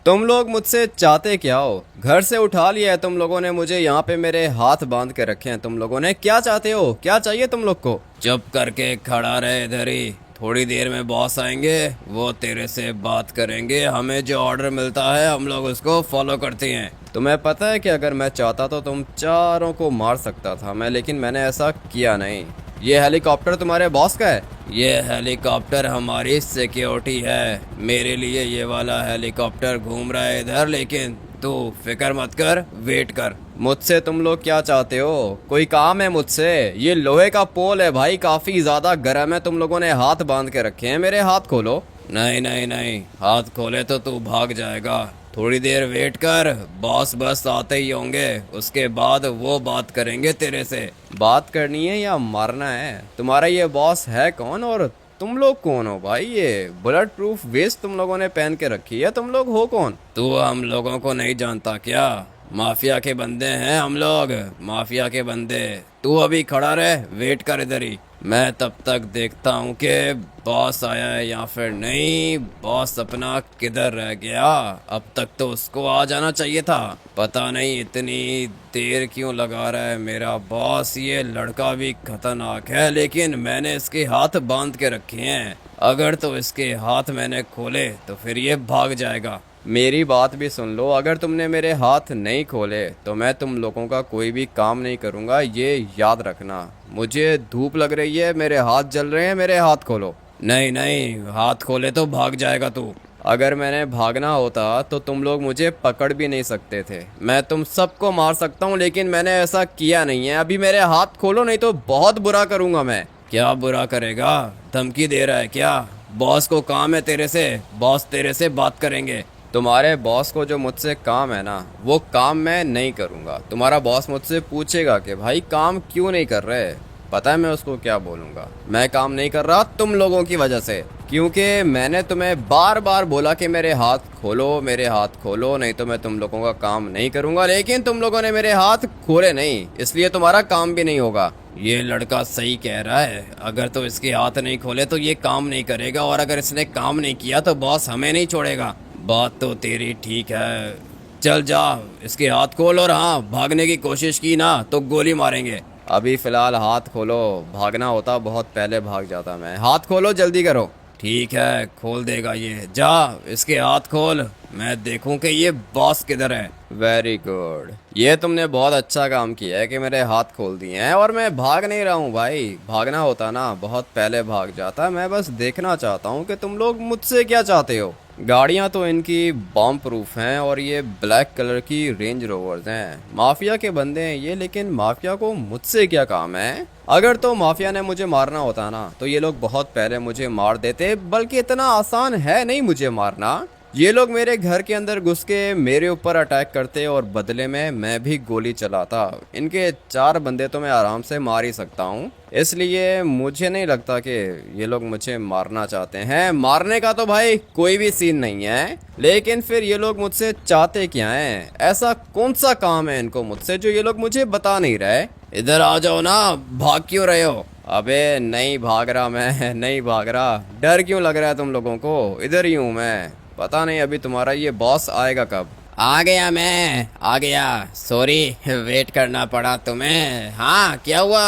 तुम लोग मुझसे चाहते क्या हो? घर से उठा लिया है तुम लोगों ने मुझे, यहाँ पे मेरे हाथ बांध के रखे हैं तुम लोगों ने। क्या चाहते हो? क्या चाहिए तुम लोग को? चुप करके खड़ा रहे इधर ही। थोड़ी देर में बॉस आएंगे, वो तेरे से बात करेंगे। हमें जो ऑर्डर मिलता है हम लोग उसको फॉलो करते हैं। तुम्हें पता है कि अगर मैं चाहता तो तुम चारों को मार सकता था मैं, लेकिन मैंने ऐसा किया नहीं। ये हेलीकॉप्टर तुम्हारे बॉस का है? ये हेलीकॉप्टर हमारी सिक्योरिटी है। मेरे लिए ये वाला हेलीकॉप्टर घूम रहा है इधर, लेकिन तू फिक्र मत कर, वेट कर। मुझसे तुम लोग क्या चाहते हो? कोई काम है मुझसे? ये लोहे का पोल है भाई, काफी ज्यादा गर्म है। तुम लोगों ने हाथ बांध के रखे हैं, मेरे हाथ खोलो। नहीं नहीं नहीं, हाथ खोले तो तू भाग जाएगा। थोड़ी देर वेट कर, बॉस बस आते ही होंगे, उसके बाद वो बात करेंगे तेरे से। बात करनी है या मारना है? तुम्हारा ये बॉस है कौन और तुम लोग कौन हो भाई? ये बुलेट प्रूफ वेस्ट तुम लोगों ने पहन के रखी है, तुम लोग हो कौन? तू हम लोगों को नहीं जानता क्या? माफिया के बंदे हैं हम लोग, माफिया के बंदे। तू अभी खड़ा रहे, वेट कर इधर ही। मैं तब तक देखता हूँ कि बॉस आया है या फिर नहीं। बॉस अपना किधर रह गया? अब तक तो उसको आ जाना चाहिए था। पता नहीं इतनी देर क्यों लगा रहा है मेरा बॉस। ये लड़का भी खतरनाक है, लेकिन मैंने इसके हाथ बांध के रखे हैं। अगर तो इसके हाथ मैंने खोले तो फिर ये भाग जाएगा। मेरी बात भी सुन लो, अगर तुमने मेरे हाथ नहीं खोले तो मैं तुम लोगों का कोई भी काम नहीं करूँगा, ये याद रखना। मुझे धूप लग रही है, मेरे हाथ जल रहे हैं, मेरे हाथ खोलो। नहीं नहीं, हाथ खोले तो भाग जाएगा तू। अगर मैंने भागना होता तो तुम लोग मुझे पकड़ भी नहीं सकते थे। मैं तुम सबको मार सकता हूँ, लेकिन मैंने ऐसा किया नहीं है। अभी मेरे हाथ खोलो, नहीं तो बहुत बुरा करूँगा मैं। क्या बुरा करेगा? धमकी दे रहा है क्या? बॉस को काम है तेरे से, बॉस तेरे से बात करेंगे। तुम्हारे बॉस को जो मुझसे काम है ना, वो काम मैं नहीं करूँगा। तुम्हारा बॉस मुझसे पूछेगा कि भाई काम क्यों नहीं कर रहे, पता है मैं उसको क्या बोलूँगा? मैं काम नहीं कर रहा तुम लोगों की वजह से, क्योंकि मैंने तुम्हें बार बार बोला कि मेरे हाथ खोलो, मेरे हाथ खोलो, नहीं तो मैं तुम लोगों का काम नहीं करूँगा। लेकिन तुम लोगों ने मेरे हाथ खोले नहीं, इसलिए तुम्हारा काम भी नहीं होगा। ये लड़का सही कह रहा है, अगर तो इसके हाथ नहीं खोले तो ये काम नहीं करेगा, और अगर इसने काम नहीं किया तो बॉस हमें नहीं छोड़ेगा। बात तो तेरी ठीक है, चल जा, इसके हाथ खोल। और हाँ, भागने की कोशिश की ना तो गोली मारेंगे। अभी फिलहाल हाथ खोलो, भागना होता बहुत पहले भाग जाता मैं। हाथ खोलो, जल्दी करो। ठीक है, खोल देगा ये। जा, इसके हाथ खोल, मैं देखूं कि ये बॉस किधर है। वेरी गुड, ये तुमने बहुत अच्छा काम किया है कि मेरे हाथ खोल दिए हैं, और मैं भाग नहीं रहा हूँ भाई। भागना होता ना बहुत पहले भाग जाता। मैं बस देखना चाहता हूँ कि तुम लोग मुझसे क्या चाहते हो। गाड़ियाँ तो इनकी बॉम्ब प्रूफ हैं, और ये ब्लैक कलर की रेंज रोवर्स हैं। माफिया के बंदे हैं ये, लेकिन माफिया को मुझसे क्या काम है? अगर तो माफिया ने मुझे मारना होता ना तो ये लोग बहुत पहले मुझे मार देते, बल्कि इतना आसान है नहीं मुझे मारना। ये लोग मेरे घर के अंदर घुस के मेरे ऊपर अटैक करते, और बदले में मैं भी गोली चलाता। इनके 4 बंदे तो मैं आराम से मार ही सकता हूँ, इसलिए मुझे नहीं लगता कि ये लोग मुझे मारना चाहते हैं। मारने का तो भाई कोई भी सीन नहीं है, लेकिन फिर ये लोग मुझसे चाहते क्या हैं? ऐसा कौन सा काम है इनको मुझसे जो ये लोग मुझे बता नहीं रहे? इधर आ जाओ ना, भाग क्यों रहे हो? अबे नहीं भाग रहा मैं, नहीं भाग रहा। डर क्यों लग रहा है तुम लोगों को? इधर ही हूँ मैं। पता नहीं अभी तुम्हारा ये बॉस आएगा कब। आ गया, मैं आ गया। सॉरी, वेट करना पड़ा तुम्हें। हाँ, क्या हुआ?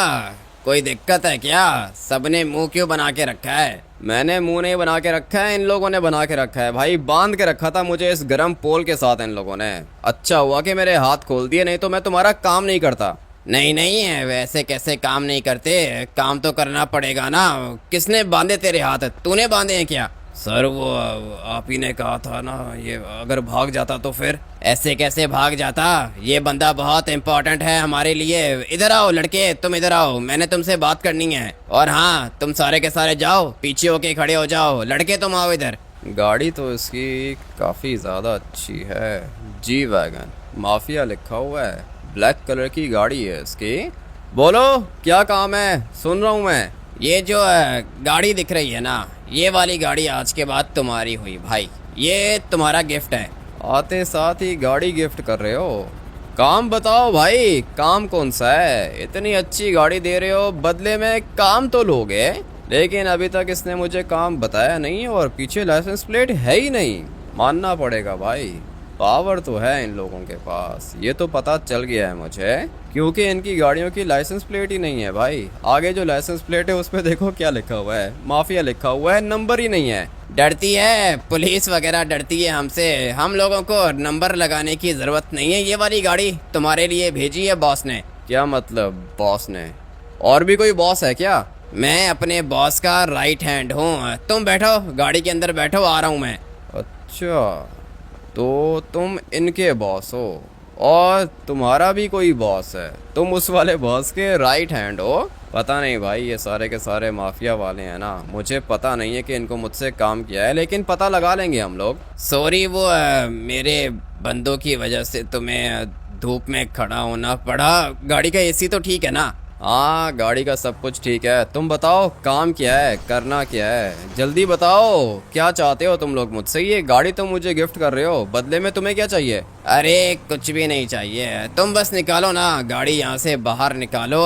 कोई दिक्कत है क्या? सबने मुंह क्यों बना के रखा है? मैंने मुंह नहीं बना के रखा है, इन लोगों ने बना के रखा है भाई। बांध के रखा था मुझे इस गरम पोल के साथ इन लोगों ने। अच्छा हुआ कि मेरे हाथ खोल दिए, नहीं तो मैं तुम्हारा काम नहीं करता। नहीं नहीं है, वैसे कैसे काम नहीं करते? काम तो करना पड़ेगा ना। किसने बांधे तेरे हाथ? तूने बांधे हैं क्या? सर वो आप ही ने कहा था ना, ये अगर भाग जाता तो फिर। ऐसे कैसे भाग जाता? ये बंदा बहुत इम्पोर्टेंट है हमारे लिए। इधर आओ लड़के, तुम इधर आओ, मैंने तुमसे बात करनी है। और हाँ, तुम सारे के सारे जाओ, पीछे होके खड़े हो जाओ। लड़के तुम आओ इधर। गाड़ी तो इसकी काफ़ी ज़्यादा अच्छी है, जी वैगन, माफिया लिखा हुआ है। ब्लैक कलर की गाड़ी है इसकी। बोलो क्या काम है, सुन रहा हूँ मैं। ये जो गाड़ी दिख रही है ना, ये वाली गाड़ी आज के बाद तुम्हारी हुई भाई। ये तुम्हारा गिफ्ट है। आते साथ ही गाड़ी गिफ्ट कर रहे हो? काम बताओ भाई, काम कौन सा है? इतनी अच्छी गाड़ी दे रहे हो, बदले में काम तो लोगे। लेकिन अभी तक इसने मुझे काम बताया नहीं, और पीछे लाइसेंस प्लेट है ही नहीं। मानना पड़ेगा भाई, पावर तो है इन लोगों के पास, ये तो पता चल गया है मुझे, क्योंकि इनकी गाड़ियों की लाइसेंस प्लेट ही नहीं है भाई। आगे जो लाइसेंस प्लेट है उस पे देखो क्या लिखा हुआ है, माफिया लिखा हुआ है, नंबर ही नहीं है। डरती है पुलिस वगैरह, डरती है हमसे, हम लोगों को नंबर लगाने की जरूरत नहीं है। ये वाली गाड़ी तुम्हारे लिए भेजी है बॉस ने। क्या मतलब बॉस ने? और भी कोई बॉस है क्या? मैं अपने बॉस का राइट हैंड हूँ। तुम बैठो गाड़ी के अंदर, बैठो, आ रहा हूँ मैं। अच्छा, तो तुम इनके बॉस हो और तुम्हारा भी कोई बॉस है, तुम उस वाले बॉस के राइट हैंड हो। पता नहीं भाई, ये सारे के सारे माफिया वाले हैं ना, मुझे पता नहीं है कि इनको मुझसे काम किया है, लेकिन पता लगा लेंगे हम लोग। सॉरी, वो मेरे बंदों की वजह से तुम्हें धूप में खड़ा होना पड़ा। गाड़ी का एसी तो ठीक है ना? हाँ, गाड़ी का सब कुछ ठीक है। तुम बताओ काम क्या है, करना क्या है, जल्दी बताओ, क्या चाहते हो तुम लोग मुझसे? ये गाड़ी तुम मुझे गिफ्ट कर रहे हो, बदले में तुम्हें क्या चाहिए? अरे कुछ भी नहीं चाहिए, तुम बस निकालो ना गाड़ी, यहाँ से बाहर निकालो।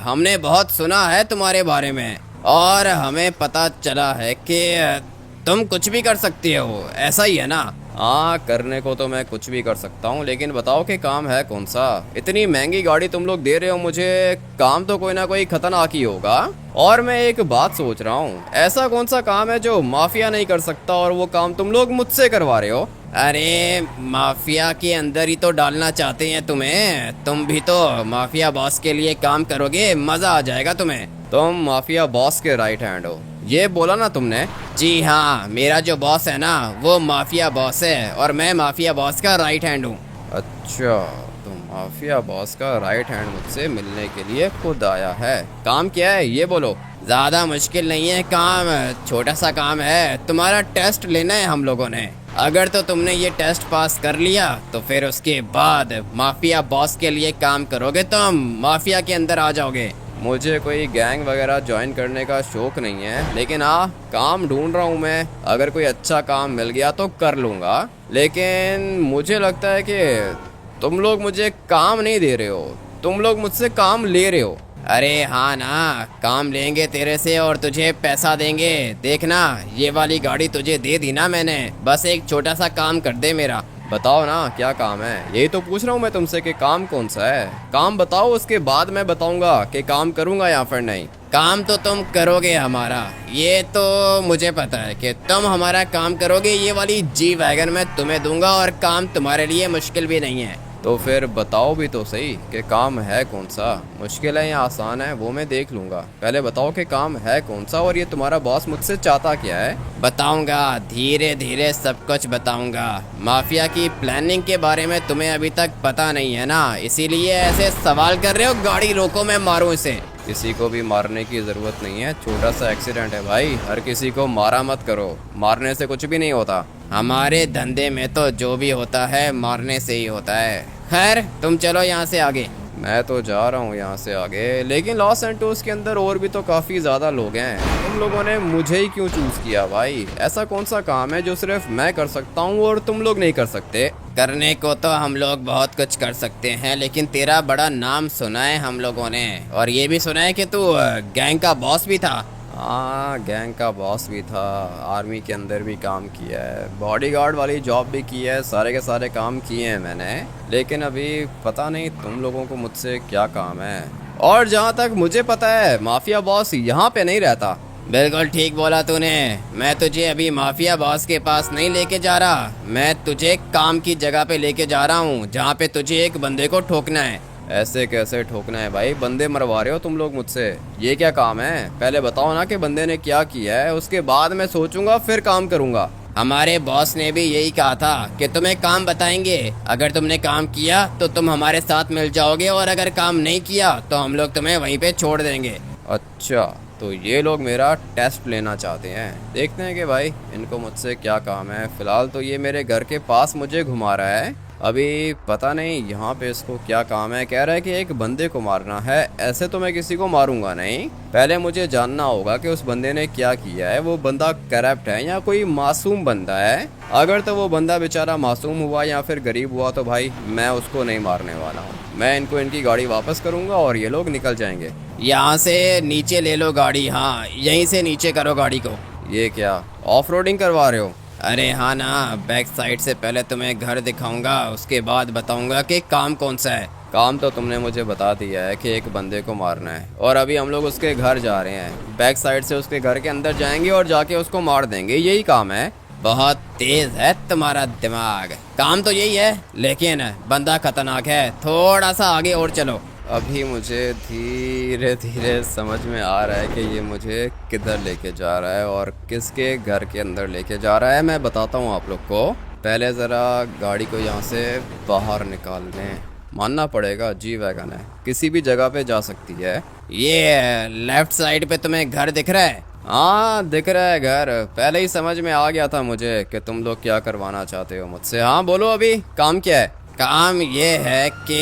हमने बहुत सुना है तुम्हारे बारे में और हमें पता चला है कि तुम कुछ भी कर सकते हो, ऐसा ही है ना? हाँ, करने को तो मैं कुछ भी कर सकता हूँ, लेकिन बताओ कि काम है कौन सा? इतनी महंगी गाड़ी तुम लोग दे रहे हो मुझे, काम तो कोई ना कोई खतरनाक ही होगा। और मैं एक बात सोच रहा हूँ, ऐसा कौन सा काम है जो माफिया नहीं कर सकता और वो काम तुम लोग मुझसे करवा रहे हो? अरे माफिया के अंदर ही तो डालना चाहते हैं तुम्हें, तुम भी तो माफिया बॉस के लिए काम करोगे, मजा आ जाएगा तुम्हें। तुम माफिया बॉस के राइट हैंड हो, ये बोला ना तुमने? जी हाँ, मेरा जो बॉस है ना वो माफिया बॉस है और मैं माफिया बॉस का राइट हैंड हूँ। अच्छा, तो माफिया बॉस का राइट हैंड मुझसे मिलने के लिए खुद आया है। काम क्या है ये बोलो। ज्यादा मुश्किल नहीं है काम, छोटा सा काम है, तुम्हारा टेस्ट लेना है हम लोगों ने। अगर तो तुमने ये टेस्ट पास कर लिया तो फिर उसके बाद माफिया बॉस के लिए काम करोगे, तुम माफिया के अंदर आ जाओगे। मुझे कोई गैंग वगैरह ज्वाइन करने का शौक नहीं है, लेकिन हाँ, काम ढूंढ रहा हूँ मैं, अगर कोई अच्छा काम मिल गया तो कर लूँगा। लेकिन मुझे लगता है कि तुम लोग मुझे काम नहीं दे रहे हो, तुम लोग मुझसे काम ले रहे हो। अरे हाँ ना, काम लेंगे तेरे से और तुझे पैसा देंगे। देखना, ये वाली गाड़ी तुझे दे दी ना मैंने, बस एक छोटा सा काम कर दे मेरा। बताओ ना क्या काम है, यही तो पूछ रहा हूँ मैं तुमसे कि काम कौन सा है। काम बताओ, उसके बाद मैं बताऊंगा कि काम करूंगा या फिर नहीं। काम तो तुम करोगे हमारा, ये तो मुझे पता है कि तुम हमारा काम करोगे। ये वाली जी वैगन मैं तुम्हें दूंगा और काम तुम्हारे लिए मुश्किल भी नहीं है। तो फिर बताओ भी तो सही कि काम है कौन सा, मुश्किल है या आसान है वो मैं देख लूँगा। पहले बताओ कि काम है कौन सा और ये तुम्हारा बॉस मुझसे चाहता क्या है। बताऊंगा, धीरे धीरे सब कुछ बताऊंगा। माफिया की प्लानिंग के बारे में तुम्हें अभी तक पता नहीं है ना, इसीलिए ऐसे सवाल कर रहे हो। गाड़ी रोको, मैं मारूं इसे। किसी को भी मारने की ज़रूरत नहीं है, छोटा सा एक्सीडेंट है भाई, हर किसी को मारा मत करो, मारने से कुछ भी नहीं होता। हमारे धंधे में तो जो भी होता है मारने से ही होता है। खैर तुम चलो यहाँ से आगे। मैं तो जा रहा हूँ यहाँ से आगे, लेकिन लॉस सैंटोस के अंदर और भी तो काफ़ी ज़्यादा लोग हैं, तुम लोगों ने मुझे ही क्यों चूज़ किया भाई? ऐसा कौन सा काम है जो सिर्फ मैं कर सकता हूँ और तुम लोग नहीं कर सकते? करने को तो हम लोग बहुत कुछ कर सकते हैं, लेकिन तेरा बड़ा नाम सुना है हम लोगों ने, और ये भी सुना है कि तू गैंग का बॉस भी था। हाँ, गैंग का बॉस भी था, आर्मी के अंदर भी काम किया है, बॉडीगार्ड वाली जॉब भी की है, सारे के सारे काम किए हैं मैंने, लेकिन अभी पता नहीं तुम लोगों को मुझसे क्या काम है। और जहाँ तक मुझे पता है माफिया बॉस यहाँ पे नहीं रहता। बिल्कुल ठीक बोला तूने, मैं तुझे अभी माफिया बॉस के पास नहीं लेके जा रहा, मैं तुझे काम की जगह पे लेके जा रहा हूँ जहाँ पे तुझे एक बंदे को ठोकना है। ऐसे कैसे ठोकना है भाई? बंदे मरवा रहे हो तुम लोग मुझसे, ये क्या काम है? पहले बताओ ना कि बंदे ने क्या किया है, उसके बाद मैं सोचूंगा फिर काम करूंगा। हमारे बॉस ने भी यही कहा था कि तुम्हें काम बताएंगे, अगर तुमने काम किया तो तुम हमारे साथ मिल जाओगे और अगर काम नहीं किया तो हम लोग तुम्हें वहीं पे छोड़ देंगे। अच्छा, तो ये लोग मेरा टेस्ट लेना चाहते हैं, देखते हैं कि भाई इनको मुझसे क्या काम है। फिलहाल तो ये मेरे घर के पास मुझे घुमा रहा है, अभी पता नहीं यहाँ पे इसको क्या काम है। कह रहा है कि एक बंदे को मारना है, ऐसे तो मैं किसी को मारूंगा नहीं, पहले मुझे जानना होगा कि उस बंदे ने क्या किया है, वो बंदा करप्ट है या कोई मासूम बंदा है। अगर तो वो बंदा बेचारा मासूम हुआ या फिर गरीब हुआ तो भाई मैं उसको नहीं मारने वाला हूँ, मैं इनको इनकी गाड़ी वापस करूँगा और ये लोग निकल जाएंगे। यहाँ से नीचे ले लो गाड़ी, हाँ यहीं से नीचे करो गाड़ी को। ये क्या ऑफ रोडिंग करवा रहे हो? अरे हाँ ना, बैक साइड से पहले तुम्हें घर दिखाऊंगा, उसके बाद बताऊंगा कि काम कौन सा है। काम तो तुमने मुझे बता दिया है कि एक बंदे को मारना है, और अभी हम लोग उसके घर जा रहे हैं। बैक साइड से उसके घर के अंदर जाएंगे और जाके उसको मार देंगे, यही काम है। बहुत तेज है तुम्हारा दिमाग। काम तो यही है, लेकिन बंदा खतरनाक है। थोड़ा सा आगे और चलो। अभी मुझे धीरे धीरे समझ में आ रहा है कि ये मुझे किधर लेके जा रहा है और किसके घर के अंदर लेके जा रहा है। मैं बताता हूँ आप लोग को। पहले ज़रा गाड़ी को यहाँ से बाहर निकाल लें। मानना पड़ेगा, जी वैगन है, किसी भी जगह पे जा सकती है। ये लेफ्ट साइड पे तुम्हें घर दिख रहा है? हाँ दिख रहा है घर। पहले ही समझ में आ गया था मुझे कि तुम लोग क्या करवाना चाहते हो मुझसे। हाँ बोलो, अभी काम क्या है? काम ये है कि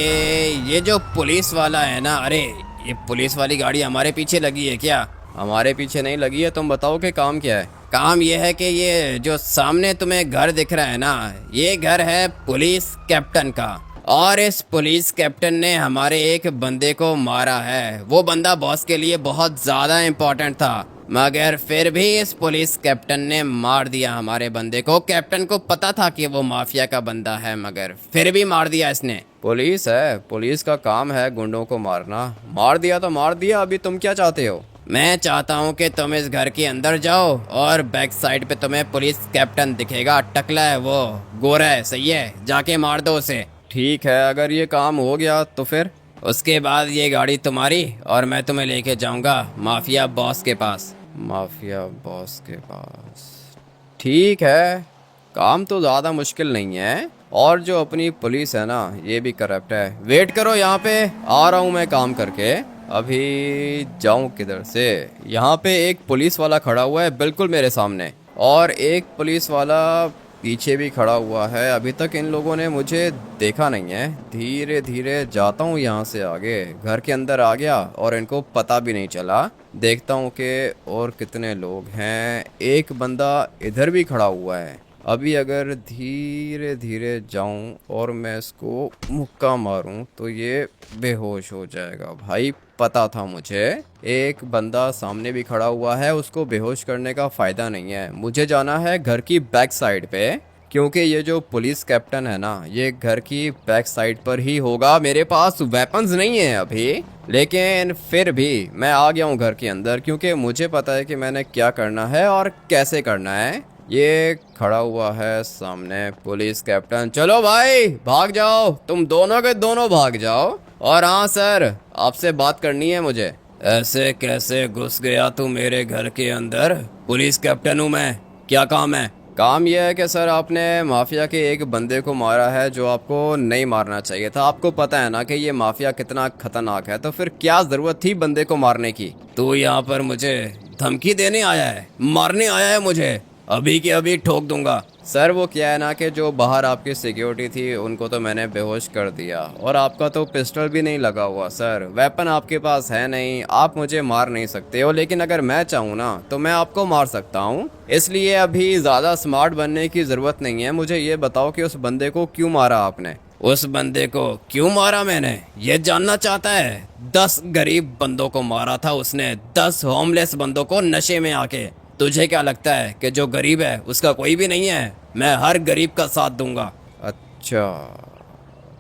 ये जो पुलिस वाला है ना, अरे ये पुलिस वाली गाड़ी हमारे पीछे लगी है क्या? हमारे पीछे नहीं लगी है, तुम बताओ कि काम क्या है। काम ये है कि ये जो सामने तुम्हें घर दिख रहा है ना, ये घर है पुलिस कैप्टन का। और इस पुलिस कैप्टन ने हमारे एक बंदे को मारा है। वो बंदा बॉस के लिए बहुत ज़्यादा इम्पोर्टेंट था, मगर फिर भी इस पुलिस कैप्टन ने मार दिया हमारे बंदे को। कैप्टन को पता था कि वो माफिया का बंदा है, मगर फिर भी मार दिया इसने। पुलिस है, पुलिस का काम है गुंडों को मारना। मार दिया तो मार दिया, अभी तुम क्या चाहते हो? मैं चाहता हूँ कि तुम इस घर के अंदर जाओ और बैक साइड पे तुम्हें पुलिस कैप्टन दिखेगा। टकला है वो, गोरा है, सही है, जाके मार दो उसे। ठीक है, अगर ये काम हो गया तो फिर उसके बाद ये गाड़ी तुम्हारी और मैं तुम्हें लेके जाऊंगा माफिया बॉस के पास। माफिया बॉस के पास? ठीक है, काम तो ज़्यादा मुश्किल नहीं है। और जो अपनी पुलिस है ना, ये भी करप्ट है। वेट करो यहाँ पे, आ रहा हूँ मैं काम करके। अभी जाऊँ किधर से? यहाँ पे एक पुलिस वाला खड़ा हुआ है बिल्कुल मेरे सामने, और एक पुलिस वाला पीछे भी खड़ा हुआ है। अभी तक इन लोगों ने मुझे देखा नहीं है। धीरे धीरे जाता हूँ यहाँ से आगे। घर के अंदर आ गया और इनको पता भी नहीं चला। देखता हूँ कि और कितने लोग हैं। एक बंदा इधर भी खड़ा हुआ है। अभी अगर धीरे धीरे जाऊं और मैं इसको मुक्का मारूं तो ये बेहोश हो जाएगा। भाई पता था मुझे। एक बंदा सामने भी खड़ा हुआ है, उसको बेहोश करने का फ़ायदा नहीं है। मुझे जाना है घर की बैक साइड पे, क्योंकि ये जो पुलिस कैप्टन है ना, ये घर की बैक साइड पर ही होगा। मेरे पास वेपन्स नहीं है अभी, लेकिन फिर भी मैं आ गया हूँ घर के अंदर, क्योंकि मुझे पता है कि मैंने क्या करना है और कैसे करना है। ये खड़ा हुआ है सामने पुलिस कैप्टन। चलो भाई भाग जाओ, तुम दोनों के दोनों भाग जाओ। और हाँ सर, आपसे बात करनी है मुझे। ऐसे कैसे घुस गया तू मेरे घर के अंदर? पुलिस कैप्टन हूँ मैं, क्या काम है? काम यह है कि सर आपने माफिया के एक बंदे को मारा है जो आपको नहीं मारना चाहिए था। आपको पता है ना कि ये माफिया कितना खतरनाक है, तो फिर क्या जरूरत थी बंदे को मारने की? तू यहाँ पर मुझे धमकी देने आया है, मारने आया है मुझे? अभी के अभी ठोक दूंगा। सर वो क्या है ना कि जो बाहर आपकी सिक्योरिटी थी उनको तो मैंने बेहोश कर दिया, और आपका तो पिस्टल भी नहीं लगा हुआ सर, वेपन आपके पास है नहीं, आप मुझे मार नहीं सकते हो। लेकिन अगर मैं चाहूँ ना तो मैं आपको मार सकता हूँ। इसलिए अभी ज़्यादा स्मार्ट बनने की ज़रूरत नहीं है। मुझे ये बताओ कि उस बंदे को क्यों मारा आपने? उस बंदे को क्यों मारा मैंने, ये जानना चाहता है? 10 गरीब बंदों को मारा था उसने, 10 होमलेस बंदों को नशे में आके। तुझे क्या लगता है कि जो गरीब है उसका कोई भी नहीं है? मैं हर गरीब का साथ दूंगा। अच्छा,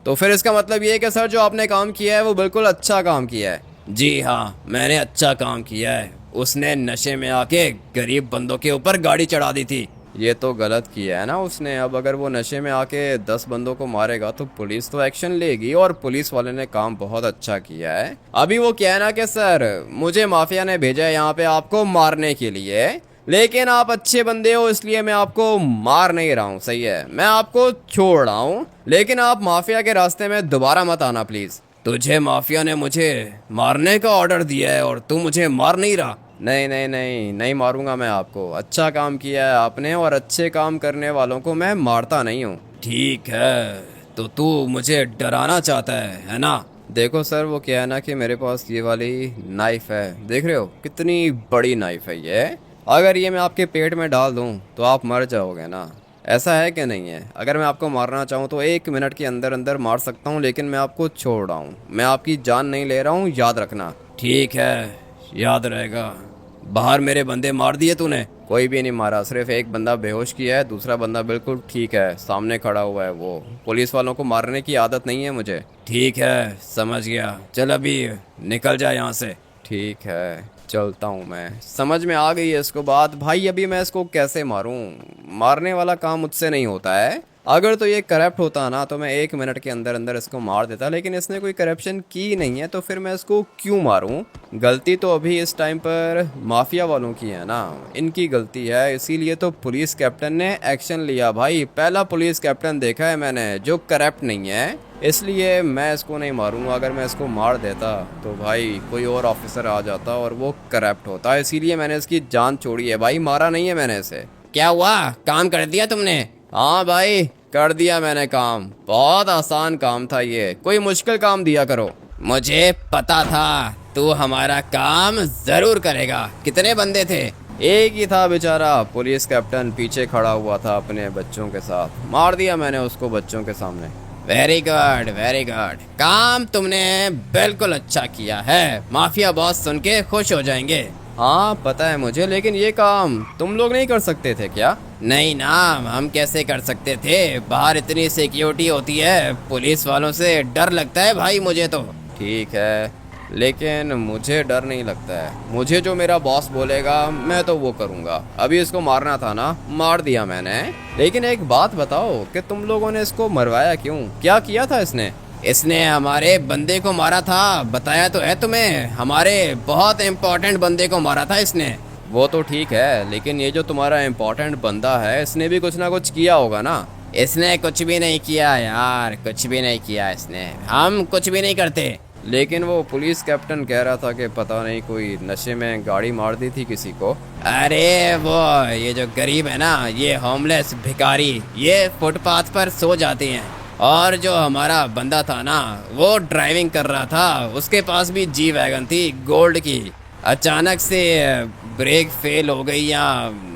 तो फिर इसका मतलब ये है कि सर जो आपने काम किया है वो बिल्कुल अच्छा काम किया है। जी हाँ, मैंने अच्छा काम किया है। उसने नशे में आके गरीब बंदों के ऊपर गाड़ी चढ़ा दी थी। ये तो गलत किया है ना उसने। अब अगर वो नशे में आके 10 बंदों को मारेगा तो पुलिस तो एक्शन लेगी, और पुलिस वाले ने काम बहुत अच्छा किया है। अभी वो क्या है ना कि सर मुझे माफिया ने भेजा है यहाँ पे आपको मारने के लिए, लेकिन आप अच्छे बंदे हो इसलिए मैं आपको मार नहीं रहा हूँ, सही है, मैं आपको छोड़ रहा हूँ। लेकिन आप माफिया के रास्ते में दोबारा मत आना प्लीज। तुझे माफिया ने मुझे मारने का ऑर्डर दिया है और तू मुझे मार नहीं रहा। नहीं नहीं नहीं, नहीं मारूंगा मैं आपको। अच्छा काम किया है आपने, और अच्छे काम करने वालों को मैं मारता नहीं हूँ। ठीक है, तो तू मुझे डराना चाहता है ना? देखो सर वो क्या है ना कि मेरे पास ये वाली नाइफ है, देख रहे हो कितनी बड़ी नाइफ है ये। अगर ये मैं आपके पेट में डाल दूं तो आप मर जाओगे ना, ऐसा है कि नहीं है? अगर मैं आपको मारना चाहूँ तो 1 मिनट के अंदर अंदर मार सकता हूँ, लेकिन मैं आपको छोड़ रहा हूँ, मैं आपकी जान नहीं ले रहा हूँ, याद रखना। ठीक है, याद रहेगा। बाहर मेरे बंदे मार दिए तूने? कोई भी नहीं मारा, सिर्फ एक बंदा बेहोश किया है, दूसरा बंदा बिल्कुल ठीक है, सामने खड़ा हुआ है। वो पुलिस वालों को मारने की आदत नहीं है मुझे। ठीक है, समझ गया, चल अभी निकल जा यहाँ से। ठीक है, चलता हूँ मैं। समझ में आ गई है इसको बात। भाई अभी मैं इसको कैसे मारूं? मारने वाला काम मुझसे नहीं होता है। अगर तो ये करप्ट होता ना तो मैं 1 मिनट के अंदर अंदर इसको मार देता, लेकिन इसने कोई करप्शन की नहीं है तो फिर मैं इसको क्यों मारूं? गलती तो अभी इस टाइम पर माफिया वालों की है ना, इनकी गलती है, इसीलिए तो पुलिस कैप्टन ने एक्शन लिया। भाई पहला पुलिस कैप्टन देखा है मैंने जो करप्ट नहीं है, इसलिए मैं इसको नहीं मारूंगा। अगर मैं इसको मार देता तो भाई कोई और ऑफिसर आ जाता और वो करप्ट होता, इसीलिए मैंने इसकी जान छोड़ी है। भाई मारा नहीं है मैंने इसे। क्या हुआ, काम कर दिया तुमने? हाँ भाई कर दिया मैंने काम, बहुत आसान काम था ये, कोई मुश्किल काम दिया करो। मुझे पता था तू हमारा काम जरूर करेगा। कितने बंदे थे? एक ही था बेचारा, पुलिस कैप्टन पीछे खड़ा हुआ था अपने बच्चों के साथ, मार दिया मैंने उसको बच्चों के सामने। वेरी गुड वेरी गुड, काम तुमने बिल्कुल अच्छा किया है, माफिया बॉस सुन के खुश हो जाएंगे। हाँ पता है मुझे, लेकिन ये काम तुम लोग नहीं कर सकते थे क्या? नहीं ना, हम कैसे कर सकते थे, बाहर इतनी सिक्योरिटी होती है, पुलिस वालों से डर लगता है भाई मुझे तो। ठीक है, लेकिन मुझे डर नहीं लगता है, मुझे जो मेरा बॉस बोलेगा मैं तो वो करूँगा। अभी इसको मारना था ना, मार दिया मैंने। लेकिन एक बात बताओ कि तुम लोगों ने इसको मरवाया क्यों? क्या किया था इसने? इसने हमारे बंदे को मारा था, बताया तो है तुम्हें, हमारे बहुत इम्पोर्टेंट बंदे को मारा था इसने। वो तो ठीक है, लेकिन ये जो तुम्हारा इम्पोर्टेंट बंदा है इसने भी कुछ ना कुछ किया होगा ना? इसने कुछ भी नहीं किया यार, कुछ भी नहीं किया इसने, हम कुछ भी नहीं करते। लेकिन वो पुलिस कैप्टन कह रहा था कि पता नहीं कोई नशे में गाड़ी मार दी थी किसी को। अरे वो ये जो गरीब है ना, ये होमलेस भिखारी, ये फुटपाथ पर सो जाते हैं, और जो हमारा बंदा था ना वो ड्राइविंग कर रहा था, उसके पास भी जी वैगन थी गोल्ड की, अचानक से ब्रेक फेल हो गई या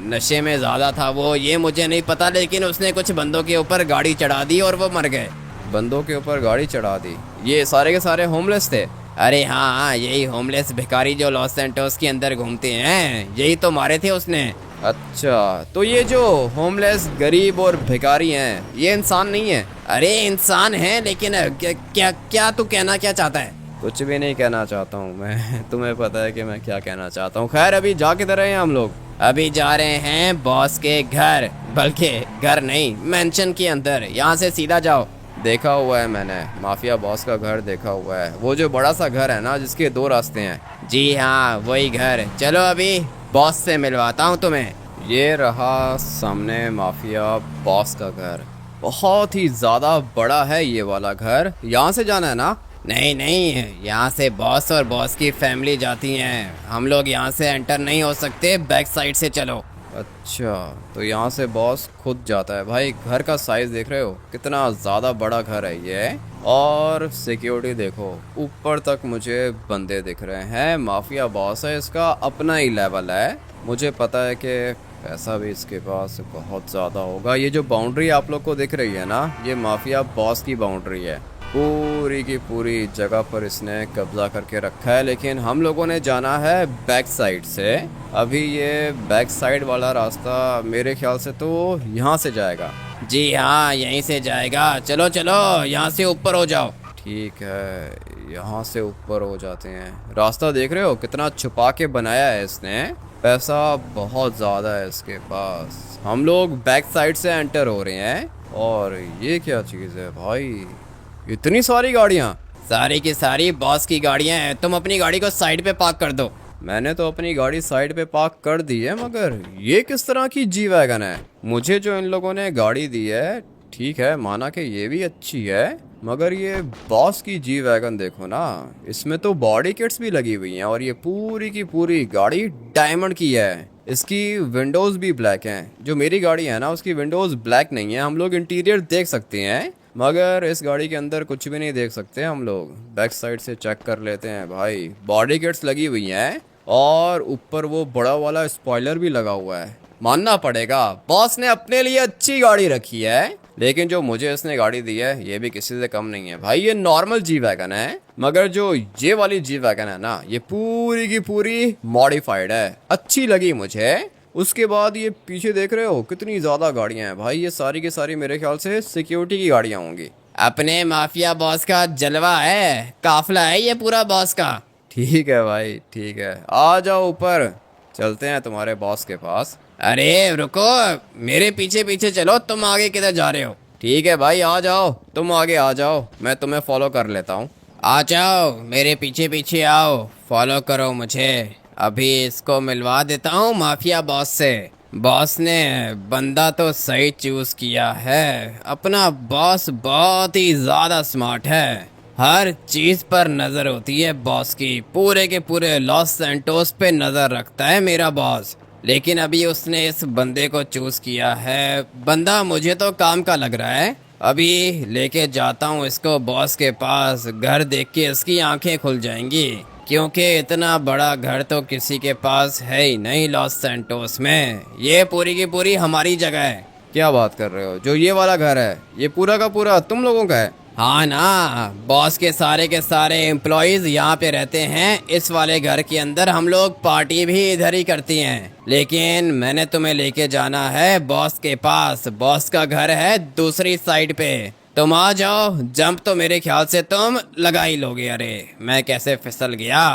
नशे में ज़्यादा था वो, ये मुझे नहीं पता, लेकिन उसने कुछ बंदों के ऊपर गाड़ी चढ़ा दी और वो मर गए। बंदों के ऊपर गाड़ी चढ़ा दी? ये सारे के सारे होमलेस थे? अरे हाँ, यही होमलेस भिखारी जो लॉस सैंटोस के अंदर घूमते हैं, यही तो मारे थे उसने। अच्छा, तो ये जो होमलेस गरीब और भिखारी हैं ये इंसान नहीं है? अरे इंसान है, लेकिन क्या तू कहना क्या चाहता है? कुछ भी नहीं कहना चाहता हूँ मैं तुम्हें पता है कि मैं क्या कहना चाहता हूँ। खैर अभी जा किधर रहे हैं हम लोग? अभी जा रहे हैं बॉस के घर, बल्कि घर नहीं, मेंशन के अंदर, यहाँ से सीधा जाओ। देखा हुआ है मैंने, माफिया बॉस का घर देखा हुआ है, वो जो बड़ा सा घर है ना जिसके 2 रास्ते हैं। जी हाँ वही घर, चलो अभी बॉस से मिलवाता हूँ तुम्हें। ये रहा सामने माफिया बॉस का घर, बहुत ही ज़्यादा बड़ा है ये वाला घर। यहाँ से जाना है ना? नहीं नहीं, यहाँ से बॉस और बॉस की फैमिली जाती हैं, हम लोग यहाँ से एंटर नहीं हो सकते, बैक साइड से चलो। अच्छा, तो यहाँ से बॉस खुद जाता है। भाई घर का साइज देख रहे हो, कितना ज़्यादा बड़ा घर है ये, और सिक्योरिटी देखो, ऊपर तक मुझे बंदे दिख रहे हैं। माफिया बॉस है, इसका अपना ही लेवल है, मुझे पता है कि पैसा भी इसके पास बहुत ज़्यादा होगा। ये जो बाउंड्री आप लोग को दिख रही है ना, ये माफिया बॉस की बाउंड्री है, पूरी की पूरी जगह पर इसने कब्जा करके रखा है। लेकिन हम लोगों ने जाना है बैक साइड से। अभी ये बैक साइड वाला रास्ता मेरे ख्याल से तो यहाँ से जाएगा। जी हाँ यहीं से जाएगा, चलो चलो यहाँ से ऊपर हो जाओ। ठीक है, यहाँ से ऊपर हो जाते हैं। रास्ता देख रहे हो कितना छुपा के बनाया है इसने, पैसा बहुत ज़्यादा है इसके पास। हम लोग बैक साइड से एंटर हो रहे हैं, और ये क्या चीज़ है भाई, इतनी सारी गाड़ियाँ? सारी की सारी बॉस की गाड़ियाँ हैं, तुम अपनी गाड़ी को साइड पे पार्क कर दो। मैंने तो अपनी गाड़ी साइड पे पार्क कर दी है, मगर ये किस तरह की जी वैगन है? मुझे जो इन लोगों ने गाड़ी दी है, ठीक है माना कि ये भी अच्छी है, मगर ये बॉस की जी वैगन देखो ना, इसमें तो बॉडी किट्स भी लगी हुई हैं, और ये पूरी की पूरी गाड़ी डायमंड की है। इसकी विंडोज भी ब्लैक हैं। जो मेरी गाड़ी है ना उसकी विंडोज ब्लैक नहीं है। हम लोग इंटीरियर देख सकते हैं, मगर इस गाड़ी के अंदर कुछ भी नहीं देख सकते हम लोग। बैक साइड से चेक कर लेते हैं। भाई बॉडी किट्स लगी हुई हैं, और ऊपर वो बड़ा वाला स्पॉइलर भी लगा हुआ है। मानना पड़ेगा बॉस ने अपने लिए अच्छी गाड़ी रखी है, लेकिन जो मुझे इसने गाड़ी दी है ये भी किसी से कम नहीं है। भाई ये नॉर्मल जी वैगन है, मगर जो ये वाली जी वैगन है ना, ये पूरी की पूरी मॉडिफाइड है। अच्छी लगी मुझे। उसके बाद ये पीछे देख रहे हो कितनी ज़्यादा गाड़ियाँ हैं भाई, ये सारी की सारी मेरे ख्याल से सिक्योरिटी की गाड़ियाँ होंगी। अपने माफिया बॉस का जलवा है, काफिला है ये पूरा बॉस का। ठीक है भाई ठीक है, आ जाओ ऊपर, चलते हैं तुम्हारे बॉस के पास। अरे रुको, मेरे पीछे पीछे चलो, तुम आगे किधर जा रहे हो? ठीक है भाई आ जाओ, तुम आगे आ जाओ, मैं तुम्हें फॉलो कर लेता हूँ। आ जाओ मेरे पीछे पीछे आओ, फॉलो करो मुझे। अभी इसको मिलवा देता हूँ माफिया बॉस से। बॉस ने बंदा तो सही चूज किया है, अपना बॉस बहुत ही ज्यादा स्मार्ट है, हर चीज पर नजर होती है बॉस की, पूरे के पूरे लॉस सैंटोस पे नजर रखता है मेरा बॉस। लेकिन अभी उसने इस बंदे को चूज किया है, बंदा मुझे तो काम का लग रहा है। अभी लेके जाता हूँ इसको बॉस के पास, घर देख के इसकी आंखें खुल जाएंगी, क्योंकि इतना बड़ा घर तो किसी के पास है ही नहीं लॉस सैंटोस में, ये पूरी की पूरी हमारी जगह है। क्या बात कर रहे हो, जो ये वाला घर है ये पूरा का पूरा तुम लोगों का है? हाँ ना, बॉस के सारे एम्प्लॉयज यहाँ पे रहते हैं इस वाले घर के अंदर, हम लोग पार्टी भी इधर ही करती हैं। लेकिन मैंने तुम्हें लेके जाना है बॉस के पास, बॉस का घर है दूसरी साइड पे, तुम आ जाओ। जंप तो मेरे ख्याल से तुम लगा ही लोगे। अरे मैं कैसे फिसल गया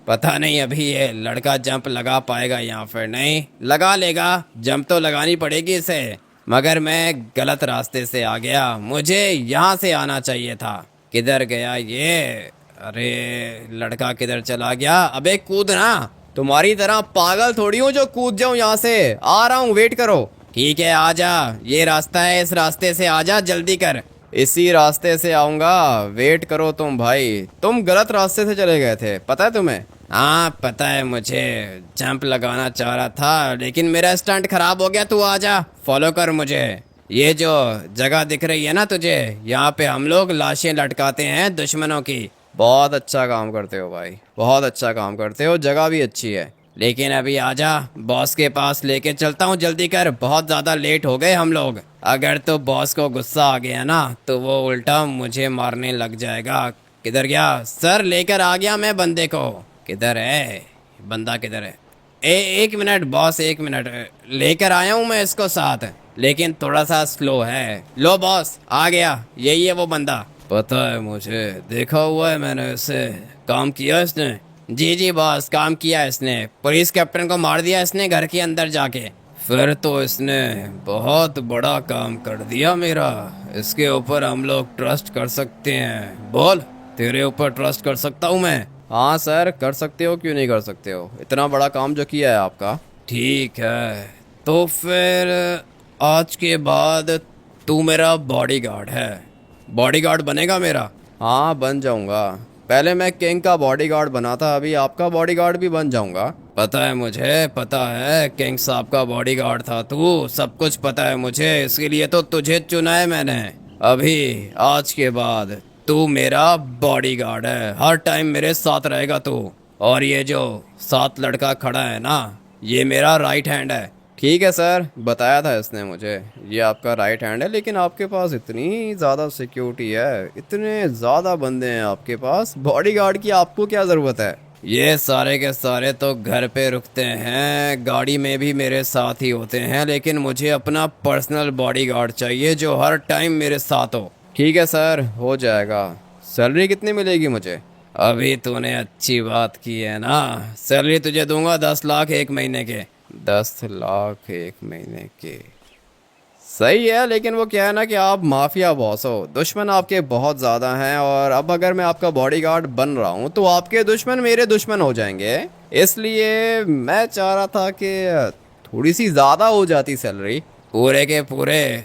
पता नहीं, अभी ये लड़का जंप लगा पाएगा या फिर नहीं लगा लेगा, जंप तो लगानी पड़ेगी इसे, मगर मैं गलत रास्ते से आ गया, मुझे यहाँ से आना चाहिए था। किधर गया ये? अरे लड़का किधर चला गया? अबे कूद ना, तुम्हारी तरह पागल थोड़ी हूँ जो कूद जाऊँ यहाँ से, आ रहा हूँ वेट करो। ठीक है आजा, ये रास्ता है, इस रास्ते से आजा, जल्दी कर। इसी रास्ते से आऊंगा, वेट करो तुम भाई, तुम गलत रास्ते से चले गए थे, पता है तुम्हें? हाँ पता है मुझे, जंप लगाना चाह रहा था लेकिन मेरा स्टंट खराब हो गया, तू आजा फॉलो कर मुझे। ये जो जगह दिख रही है ना तुझे, यहाँ पे हम लोग लाशें लटकाते हैं दुश्मनों की। बहुत अच्छा काम करते हो भाई, बहुत अच्छा काम करते हो, जगह भी अच्छी है। लेकिन अभी आजा, बॉस के पास लेके चलता हूँ, जल्दी कर, बहुत ज़्यादा लेट हो गए हम लोग। अगर तो बॉस को गुस्सा आ गया ना तो वो उल्टा मुझे मारने लग जाएगा। किधर गया सर? लेकर आ गया मैं बंदे को। किधर है बंदा, किधर है? एक मिनट बॉस, एक मिनट, लेकर आया हूँ मैं इसको साथ, लेकिन थोड़ा सा स्लो है। लो बॉस आ गया, यही है वो बंदा। पता है मुझे, देखा हुआ है मैंने इसे, काम किया इसने। जी जी बॉस, काम किया इसने, पुलिस कैप्टन को मार दिया इसने घर के अंदर जाके। फिर तो इसने बहुत बड़ा काम कर दिया मेरा, इसके ऊपर हम लोग ट्रस्ट कर सकते हैं। बोल, तेरे ऊपर ट्रस्ट कर सकता हूँ मैं? हाँ सर कर सकते हो, क्यों नहीं कर सकते हो, इतना बड़ा काम जो किया है आपका। ठीक है तो फिर आज के बाद तू मेरा बॉडीगार्ड है, बॉडीगार्ड बनेगा मेरा? हाँ बन जाऊंगा, पहले मैं किंग का बॉडीगार्ड बना था, अभी आपका बॉडीगार्ड भी बन जाऊंगा। पता है मुझे, पता है किंग साहब का बॉडीगार्ड था तू, सब कुछ पता है मुझे, इसीलिए तो तुझे चुना है मैंने। अभी आज के बाद तू मेरा बॉडीगार्ड है, हर टाइम मेरे साथ रहेगा तू। और ये जो साथ लड़का खड़ा है ना, ये मेरा राइट हैंड है। ठीक है सर, बताया था इसने मुझे, ये आपका राइट हैंड है, लेकिन आपके पास इतनी ज़्यादा सिक्योरिटी है, इतने ज़्यादा बंदे हैं आपके पास, बॉडीगार्ड की आपको क्या ज़रूरत है? ये सारे के सारे तो घर पे रुकते हैं, गाड़ी में भी मेरे साथ ही होते हैं, लेकिन मुझे अपना पर्सनल बॉडीगार्ड चाहिए जो हर टाइम मेरे साथ हो। ठीक है सर, हो जाएगा। सैलरी कितनी मिलेगी मुझे? अभी तूने अच्छी बात की है ना, सैलरी तुझे दूंगा 10 लाख एक महीने के। 10 लाख एक महीने के सही है, लेकिन वो क्या है ना कि आप माफिया बॉस हो, दुश्मन आपके बहुत ज़्यादा हैं, और अब अगर मैं आपका बॉडीगार्ड बन रहा हूँ तो आपके दुश्मन मेरे दुश्मन हो जाएंगे, इसलिए मैं चाह रहा था कि थोड़ी सी ज़्यादा हो जाती सैलरी। पूरे के पूरे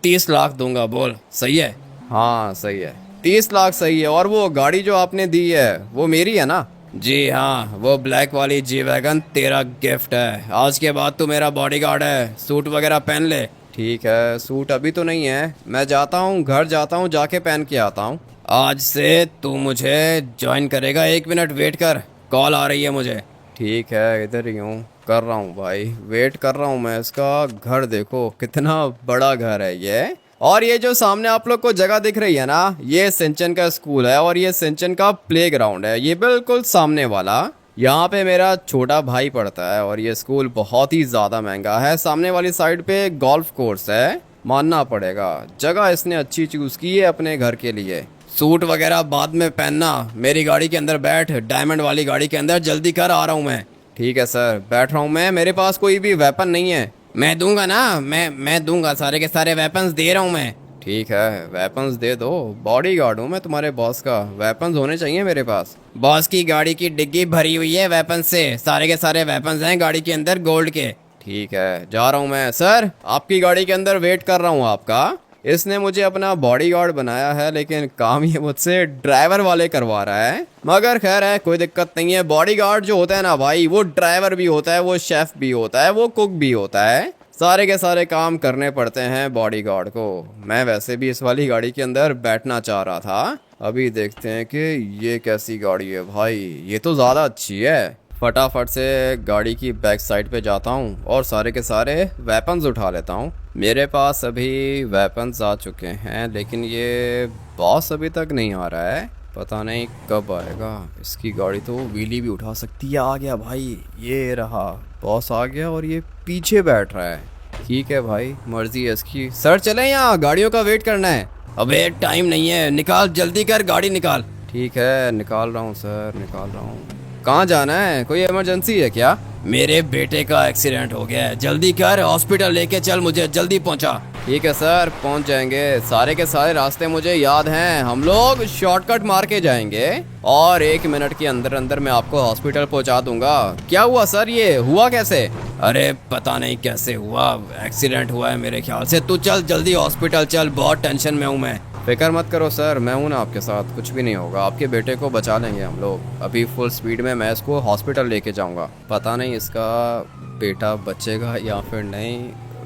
30 लाख दूंगा, बोल सही है? हाँ सही है, 30 लाख सही है। और वो गाड़ी जो आपने दी है वो मेरी है ना? जी हाँ, वो ब्लैक वाली जी वैगन तेरा गिफ्ट है, आज के बाद तू मेरा बॉडीगार्ड है, सूट वगैरह पहन ले। ठीक है, सूट अभी तो नहीं है, मैं जाता हूँ, घर जाता हूँ, जाके पहन के आता हूँ। आज से तू मुझे ज्वाइन करेगा, 1 मिनट वेट कर, कॉल आ रही है मुझे। ठीक है, इधर ही हूँ, कर रहा हूँ भाई, वेट कर रहा हूँ मैं इसका। घर देखो कितना बड़ा घर है ये, और ये जो सामने आप लोग को जगह दिख रही है ना, ये सिंचन का स्कूल है और ये सिंचन का प्लेग्राउंड है, ये बिल्कुल सामने वाला। यहाँ पे मेरा छोटा भाई पढ़ता है और ये स्कूल बहुत ही ज़्यादा महंगा है। सामने वाली साइड पे गोल्फ कोर्स है, मानना पड़ेगा। जगह इसने अच्छी चूज़ की है अपने घर के लिए। सूट वगैरह बाद में पहनना, मेरी गाड़ी के अंदर बैठ, डायमंड वाली गाड़ी के अंदर, जल्दी कर, आ रहा हूँ मैं। ठीक है सर, बैठ रहा हूँ मैं। मेरे पास कोई भी वेपन नहीं है। मैं दूंगा ना, मैं दूंगा, सारे के सारे वेपन्स दे रहा हूँ मैं। ठीक है, वेपन्स दे दो, बॉडीगार्ड हूँ मैं तुम्हारे बॉस का, वेपन्स होने चाहिए मेरे पास। बॉस की गाड़ी की डिग्गी भरी हुई है वेपन से, सारे के सारे वेपन्स हैं गाड़ी के अंदर गोल्ड के। ठीक है, जा रहा हूँ मैं। सर, आपकी गाड़ी के अंदर वेट कर रहा हूँ आपका। इसने मुझे अपना बॉडीगार्ड बनाया है, लेकिन काम ये मुझसे ड्राइवर वाले करवा रहा है। मगर खैर है, कोई दिक्कत नहीं है। बॉडीगार्ड जो होता है ना भाई, वो ड्राइवर भी होता है, वो शेफ भी होता है, वो कुक भी होता है। सारे के सारे काम करने पड़ते हैं बॉडीगार्ड को। मैं वैसे भी इस वाली गाड़ी के अंदर बैठना चाह रहा था। अभी देखते हैं कि ये कैसी गाड़ी है भाई। ये तो ज़्यादा अच्छी है। फटाफट से गाड़ी की बैक साइड पे जाता हूँ और सारे के सारे वेपन्स उठा लेता हूँ। मेरे पास अभी वेपन्स आ चुके हैं, लेकिन ये बॉस अभी तक नहीं आ रहा है। पता नहीं कब आएगा। इसकी गाड़ी तो व्हीली भी उठा सकती है। आ गया भाई, ये रहा, बॉस आ गया और ये पीछे बैठ रहा है। ठीक है भाई, मर्जी है इसकी। सर चले, यहाँ गाड़ियों का वेट करना है। अबे टाइम नहीं है, निकाल, जल्दी कर, गाड़ी निकाल। ठीक है, निकाल रहा हूँ सर, निकाल रहा हूँ। कहाँ जाना है? कोई इमरजेंसी है क्या? मेरे बेटे का एक्सीडेंट हो गया है, जल्दी कर, हॉस्पिटल लेके चल, मुझे जल्दी पहुंचा। ठीक है सर, पहुंच जाएंगे। सारे के सारे रास्ते मुझे याद हैं, हम लोग शॉर्टकट मार के जाएंगे और 1 मिनट के अंदर अंदर मैं आपको हॉस्पिटल पहुंचा दूंगा। क्या हुआ सर, ये हुआ कैसे? अरे पता नहीं कैसे हुआ, एक्सीडेंट हुआ है मेरे ख्याल से। तू चल जल्दी हॉस्पिटल चल, बहुत टेंशन में हूँ मैं। फिक्र मत करो सर, मैं हूँ ना आपके साथ, कुछ भी नहीं होगा। आपके बेटे को बचा लेंगे हम लोग। अभी फुल स्पीड में मैं इसको हॉस्पिटल लेके जाऊँगा। पता नहीं इसका बेटा बचेगा या फिर नहीं।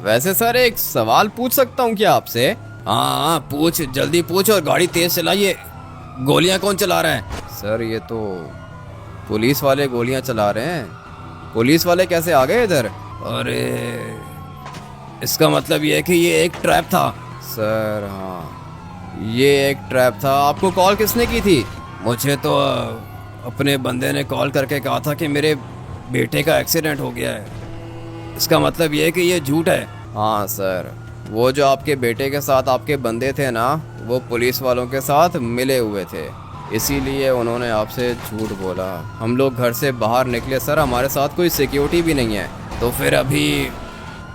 वैसे सर, एक सवाल पूछ सकता हूँ क्या आपसे? हाँ पूछ, जल्दी पूछ, और गाड़ी तेज चलाइए। गोलियाँ कौन चला रहा है? सर ये तो पुलिस वाले गोलियाँ चला रहे हैं। पुलिस वाले कैसे आ गए इधर? अरे इसका मतलब ये है कि ये एक ट्रैप था। सर हाँ, ये एक ट्रैप था। आपको कॉल किसने की थी? मुझे तो अपने बंदे ने कॉल करके कहा था कि मेरे बेटे का एक्सीडेंट हो गया है। इसका मतलब ये है कि ये झूठ है। हाँ सर, वो जो आपके बेटे के साथ आपके बंदे थे ना, वो पुलिस वालों के साथ मिले हुए थे, इसीलिए उन्होंने आपसे झूठ बोला। हम लोग घर से बाहर निकले सर, हमारे साथ कोई सिक्योरिटी भी नहीं है। तो फिर अभी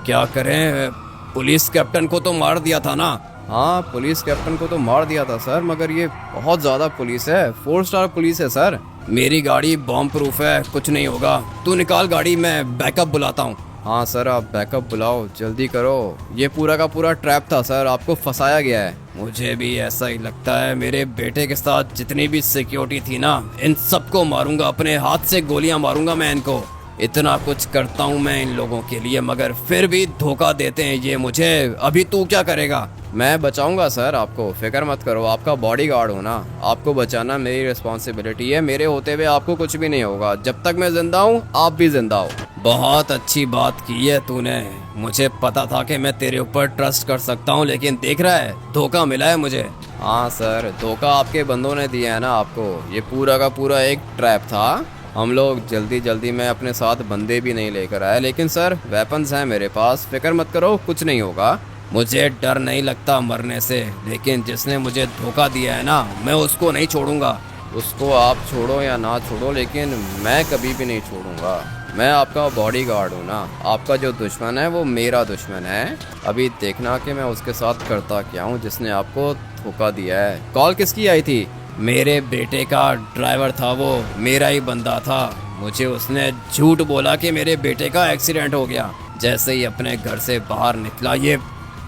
क्या करें? पुलिस कैप्टन को तो मार दिया था ना? हाँ, पुलिस कैप्टन को तो मार दिया था सर, मगर ये बहुत ज़्यादा पुलिस है, 4 स्टार पुलिस है सर। मेरी गाड़ी बॉम्ब प्रूफ है, कुछ नहीं होगा। तू निकाल गाड़ी, मैं बैकअप बुलाता हूँ। हाँ सर, आप बैकअप बुलाओ, जल्दी करो। ये पूरा का पूरा ट्रैप था सर, आपको फंसाया गया है। मुझे भी ऐसा ही लगता है। मेरे बेटे के साथ जितनी भी सिक्योरिटी थी ना, इन सबको मारूंगा, अपने हाथ से गोलियां मारूंगा मैं इनको। इतना कुछ करता हूँ मैं इन लोगों के लिए, मगर फिर भी धोखा देते हैं ये मुझे। अभी तू क्या करेगा? मैं बचाऊंगा सर आपको, फिक्र मत करो। आपका बॉडीगार्ड हो ना, आपको बचाना मेरी रिस्पॉन्सिबिलिटी है। मेरे होते हुए आपको कुछ भी नहीं होगा। जब तक मैं जिंदा हूँ, आप भी जिंदा हो। बहुत अच्छी बात की है तूने। मुझे पता था कि मैं तेरे ऊपर ट्रस्ट कर सकता हूँ, लेकिन देख रहा है, धोखा मिला है मुझे। हाँ सर, धोखा आपके बंदों ने दिया है ना आपको। ये पूरा का पूरा एक ट्रैप था। हम लोग जल्दी जल्दी में अपने साथ बंदे भी नहीं लेकर आए, लेकिन सर वेपन्स हैं मेरे पास, फिक्र मत करो, कुछ नहीं होगा। मुझे डर नहीं लगता मरने से, लेकिन जिसने मुझे धोखा दिया है ना, मैं उसको नहीं छोड़ूंगा। उसको आप छोड़ो या ना छोड़ो, लेकिन मैं कभी भी नहीं छोड़ूंगा। मैं आपका बॉडीगार्ड हूँ ना। आपका जो दुश्मन है वो मेरा दुश्मन है। अभी देखना कि मैं उसके साथ करता क्या हूँ जिसने आपको धोखा दिया है। कॉल किसकी आई थी? मेरे बेटे का ड्राइवर था, वो मेरा ही बंदा था। मुझे उसने झूठ बोला कि मेरे बेटे का एक्सीडेंट हो गया। जैसे ही अपने घर से बाहर निकला, ये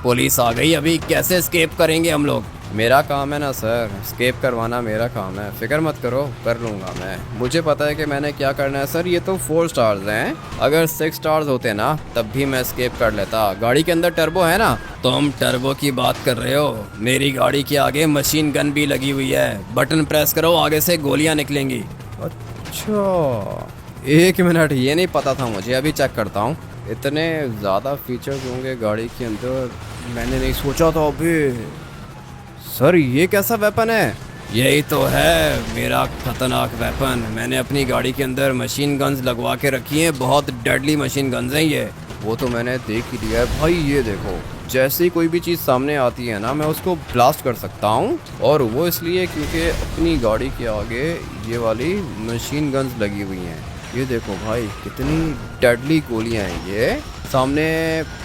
पुलिस आ गई। अभी कैसे एस्केप करेंगे हम लोग? मेरा काम है ना सर, एस्केप करवाना मेरा काम है, फिक्र मत करो, कर लूँगा मैं। मुझे पता है कि मैंने क्या करना है सर। ये तो 4 स्टार्स हैं, अगर 6 स्टार्स होते ना तब भी मैं एस्केप कर लेता। गाड़ी के अंदर टर्बो है ना? तुम टर्बो की बात कर रहे हो? मेरी गाड़ी के आगे मशीन गन भी लगी हुई है, बटन प्रेस करो, आगे से गोलियाँ निकलेंगी। अच्छा, 1 मिनट, ये नहीं पता था मुझे, अभी चेक करता हूँ। इतने ज़्यादा फीचर्स होंगे गाड़ी के अंदर, मैंने नहीं सोचा था। अभी सर, ये कैसा वेपन है? यही तो है मेरा खतरनाक वेपन। मैंने अपनी गाड़ी के अंदर मशीन गन्स लगवा के रखी हैं, बहुत डेडली मशीन गन्स हैं ये। वो तो मैंने देख ही लिया है भाई, ये देखो जैसे ही कोई भी चीज़ सामने आती है ना मैं उसको ब्लास्ट कर सकता हूँ। और वो इसलिए क्योंकि अपनी गाड़ी के आगे ये वाली मशीन गन्स लगी हुई हैं। ये देखो भाई कितनी डेडली गोलियां हैं ये। सामने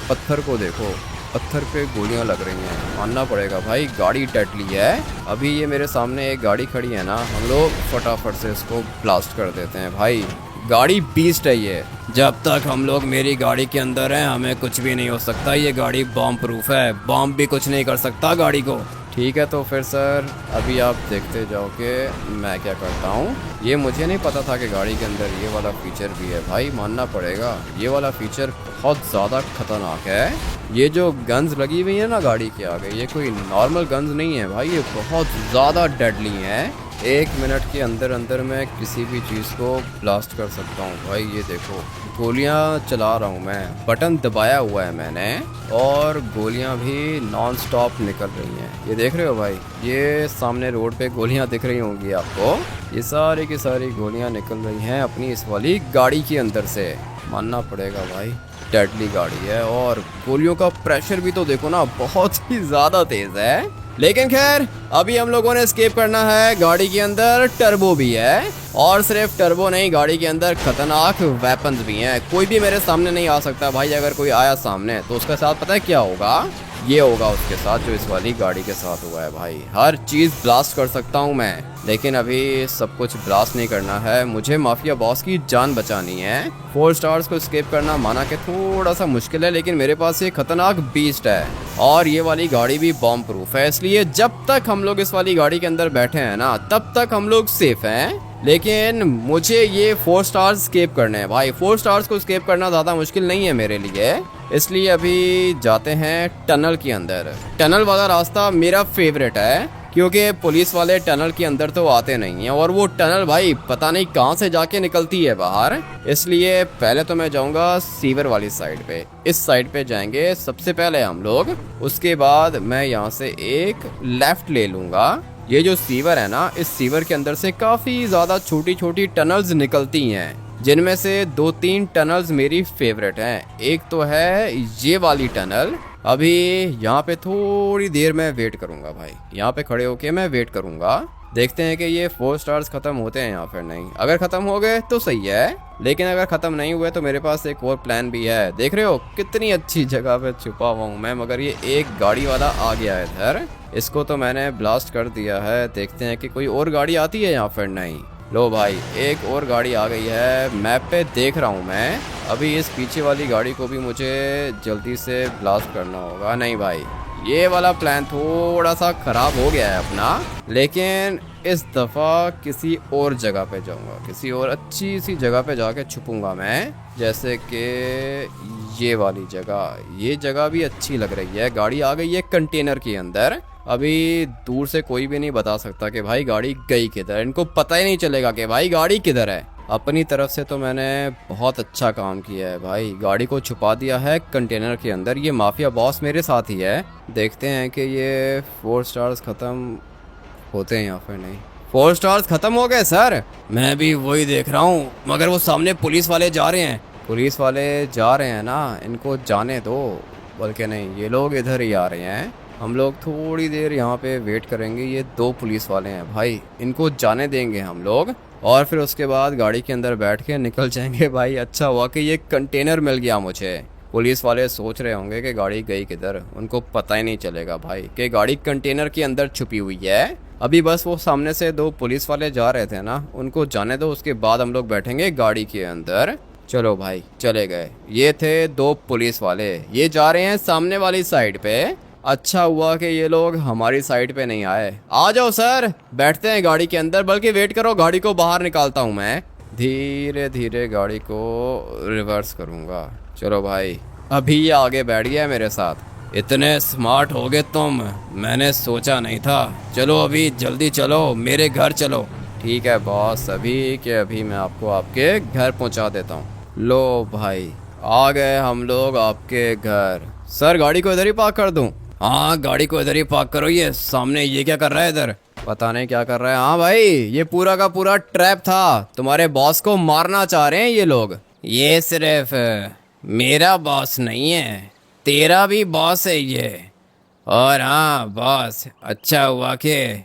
पत्थर को देखो, पत्थर पे गोलियां लग रही हैं, मानना पड़ेगा भाई गाड़ी डेडली है। अभी ये मेरे सामने एक गाड़ी खड़ी है ना, हम लोग फटाफट से इसको ब्लास्ट कर देते हैं भाई। गाड़ी बीस्ट है ये। जब तक हम लोग मेरी गाड़ी के अंदर हैं हमें कुछ भी नहीं हो सकता। ये गाड़ी बॉम्ब प्रूफ है, बॉम्ब भी कुछ नहीं कर सकता गाड़ी को। ठीक है तो फिर सर अभी आप देखते जाओ कि मैं क्या करता हूँ। ये मुझे नहीं पता था कि गाड़ी के अंदर ये वाला फीचर भी है भाई, मानना पड़ेगा ये वाला फीचर बहुत ज़्यादा खतरनाक है। ये जो गन्स लगी हुई है ना गाड़ी के आगे, ये कोई नॉर्मल गन्स नहीं है भाई, ये बहुत ज़्यादा डेडली हैं। 1 मिनट के अंदर अंदर मैं किसी भी चीज़ को ब्लास्ट कर सकता हूँ भाई। ये देखो गोलियाँ चला रहा हूँ मैं, बटन दबाया हुआ है मैंने और गोलियाँ भी नॉन स्टॉप निकल रही हैं। ये देख रहे हो भाई, ये सामने रोड पे गोलियाँ दिख रही होंगी आपको, ये सारी की सारी गोलियाँ निकल रही हैं अपनी इस वाली गाड़ी के अंदर से। मानना पड़ेगा भाई डेडली गाड़ी है और गोलियों का प्रेशर भी तो देखो ना बहुत ही ज़्यादा तेज़ है। लेकिन खैर अभी हम लोगों ने एस्केप करना है। गाड़ी के अंदर टर्बो भी है और सिर्फ टर्बो नहीं, गाड़ी के अंदर खतरनाक वेपन्स भी हैं। कोई भी मेरे सामने नहीं आ सकता भाई। अगर कोई आया सामने तो उसके साथ पता है क्या होगा, ये होगा उसके साथ जो इस वाली गाड़ी के साथ हुआ है भाई। हर चीज़ ब्लास्ट कर सकता हूँ मैं, लेकिन अभी सब कुछ ब्लास्ट नहीं करना है। मुझे माफिया बॉस की जान बचानी है। 4 स्टार्स को एस्केप करना माना कि थोड़ा सा मुश्किल है, लेकिन मेरे पास ये खतरनाक बीस्ट है और ये वाली गाड़ी भी बॉम्ब प्रूफ है। इसलिए जब तक हम लोग इस वाली गाड़ी के अंदर बैठे हैं ना तब तक हम लोग सेफ हैं। लेकिन मुझे ये 4 स्टार्स स्केप करने हैं भाई। 4 स्टार्स को स्केप करना ज़्यादा मुश्किल नहीं है मेरे लिए, इसलिए अभी जाते हैं टनल के अंदर। टनल वाला रास्ता मेरा फेवरेट है क्योंकि पुलिस वाले टनल के अंदर तो आते नहीं हैं और वो टनल भाई पता नहीं कहाँ से जाके निकलती है बाहर। इसलिए पहले तो मैं जाऊंगा सीवर वाली साइड पे, इस साइड पे जाएंगे सबसे पहले हम लोग। उसके बाद मैं यहाँ से एक लेफ्ट ले लूंगा। ये जो सीवर है ना, इस सीवर के अंदर से काफ़ी ज़्यादा छोटी छोटी टनल्स निकलती हैं, जिनमें से 2-3 टनल्स मेरी फेवरेट हैं। एक तो है ये वाली टनल। अभी यहाँ पे थोड़ी देर मैं वेट करूँगा भाई, यहाँ पे खड़े होके मैं वेट करूँगा। देखते हैं कि ये 4 स्टार्स ख़त्म होते हैं या फिर नहीं। अगर ख़त्म हो गए तो सही है, लेकिन अगर ख़त्म नहीं हुए तो मेरे पास एक और प्लान भी है। देख रहे हो कितनी अच्छी जगह पे छुपा हुआ हूँ मैं, मगर ये एक गाड़ी वाला आ गया है इधर। इसको तो मैंने ब्लास्ट कर दिया है। देखते हैं कि कोई और गाड़ी आती है या फिर नहीं। लो भाई एक और गाड़ी आ गई है, मैप पे देख रहा हूँ मैं। अभी इस पीछे वाली गाड़ी को भी मुझे जल्दी से ब्लास्ट करना होगा। नहीं भाई, ये वाला प्लान थोड़ा सा ख़राब हो गया है अपना, लेकिन इस दफ़ा किसी और जगह पे जाऊंगा, किसी और अच्छी सी जगह पे जाके छुपूंगा मैं। जैसे कि ये वाली जगह, ये जगह भी अच्छी लग रही है। गाड़ी आ गई है कंटेनर के अंदर। अभी दूर से कोई भी नहीं बता सकता कि भाई गाड़ी गई किधर, इनको पता ही नहीं चलेगा कि भाई गाड़ी किधर है। अपनी तरफ से तो मैंने बहुत अच्छा काम किया है भाई, गाड़ी को छुपा दिया है कंटेनर के अंदर। ये माफिया बॉस मेरे साथ ही है। देखते हैं कि ये 4 स्टार्स ख़त्म होते हैं या फिर नहीं। 4 स्टार्स ख़त्म हो गए सर। मैं भी वही देख रहा हूँ, मगर वो सामने पुलिस वाले जा रहे हैं। पुलिस वाले जा रहे हैं ना, इनको जाने दो। बल्कि नहीं, ये लोग इधर ही आ रहे हैं। हम लोग थोड़ी देर यहाँ पे वेट करेंगे। ये 2 पुलिस वाले हैं भाई, इनको जाने देंगे हम लोग और फिर उसके बाद गाड़ी के अंदर बैठ के निकल जाएंगे भाई। अच्छा हुआ कि ये कंटेनर मिल गया मुझे। पुलिस वाले सोच रहे होंगे कि गाड़ी गई किधर, उनको पता ही नहीं चलेगा भाई कि गाड़ी कंटेनर के अंदर छुपी हुई है। अभी बस वो सामने से 2 पुलिस वाले जा रहे थे ना, उनको जाने दो, उसके बाद हम लोग बैठेंगे गाड़ी के अंदर। चलो भाई चले गए। ये थे 2 पुलिस वाले, ये जा रहे हैं सामने वाली साइड पे। अच्छा हुआ कि ये लोग हमारी साइड पे नहीं आए। आ जाओ सर, बैठते हैं गाड़ी के अंदर। बल्कि वेट करो, गाड़ी को बाहर निकालता हूँ मैं। धीरे धीरे गाड़ी को रिवर्स करूँगा। चलो भाई, अभी ये आगे बैठ गया है मेरे साथ। इतने स्मार्ट हो गए तुम, मैंने सोचा नहीं था। चलो अभी जल्दी चलो, मेरे घर चलो। ठीक है बॉस, अभी के अभी मैं आपको आपके घर पहुँचा देता हूँ। लो भाई, आ गए हम लोग आपके घर। सर गाड़ी को इधर ही पार्क कर दूँ? हाँ गाड़ी को इधर ही पार्क करो। ये सामने ये क्या कर रहा है इधर? पता नहीं क्या कर रहा है। हाँ भाई, ये पूरा का पूरा ट्रैप था, तुम्हारे बॉस को मारना चाह रहे हैं ये लोग। ये सिर्फ मेरा बॉस नहीं है, तेरा भी बॉस है ये। और हाँ बॉस, अच्छा हुआ कि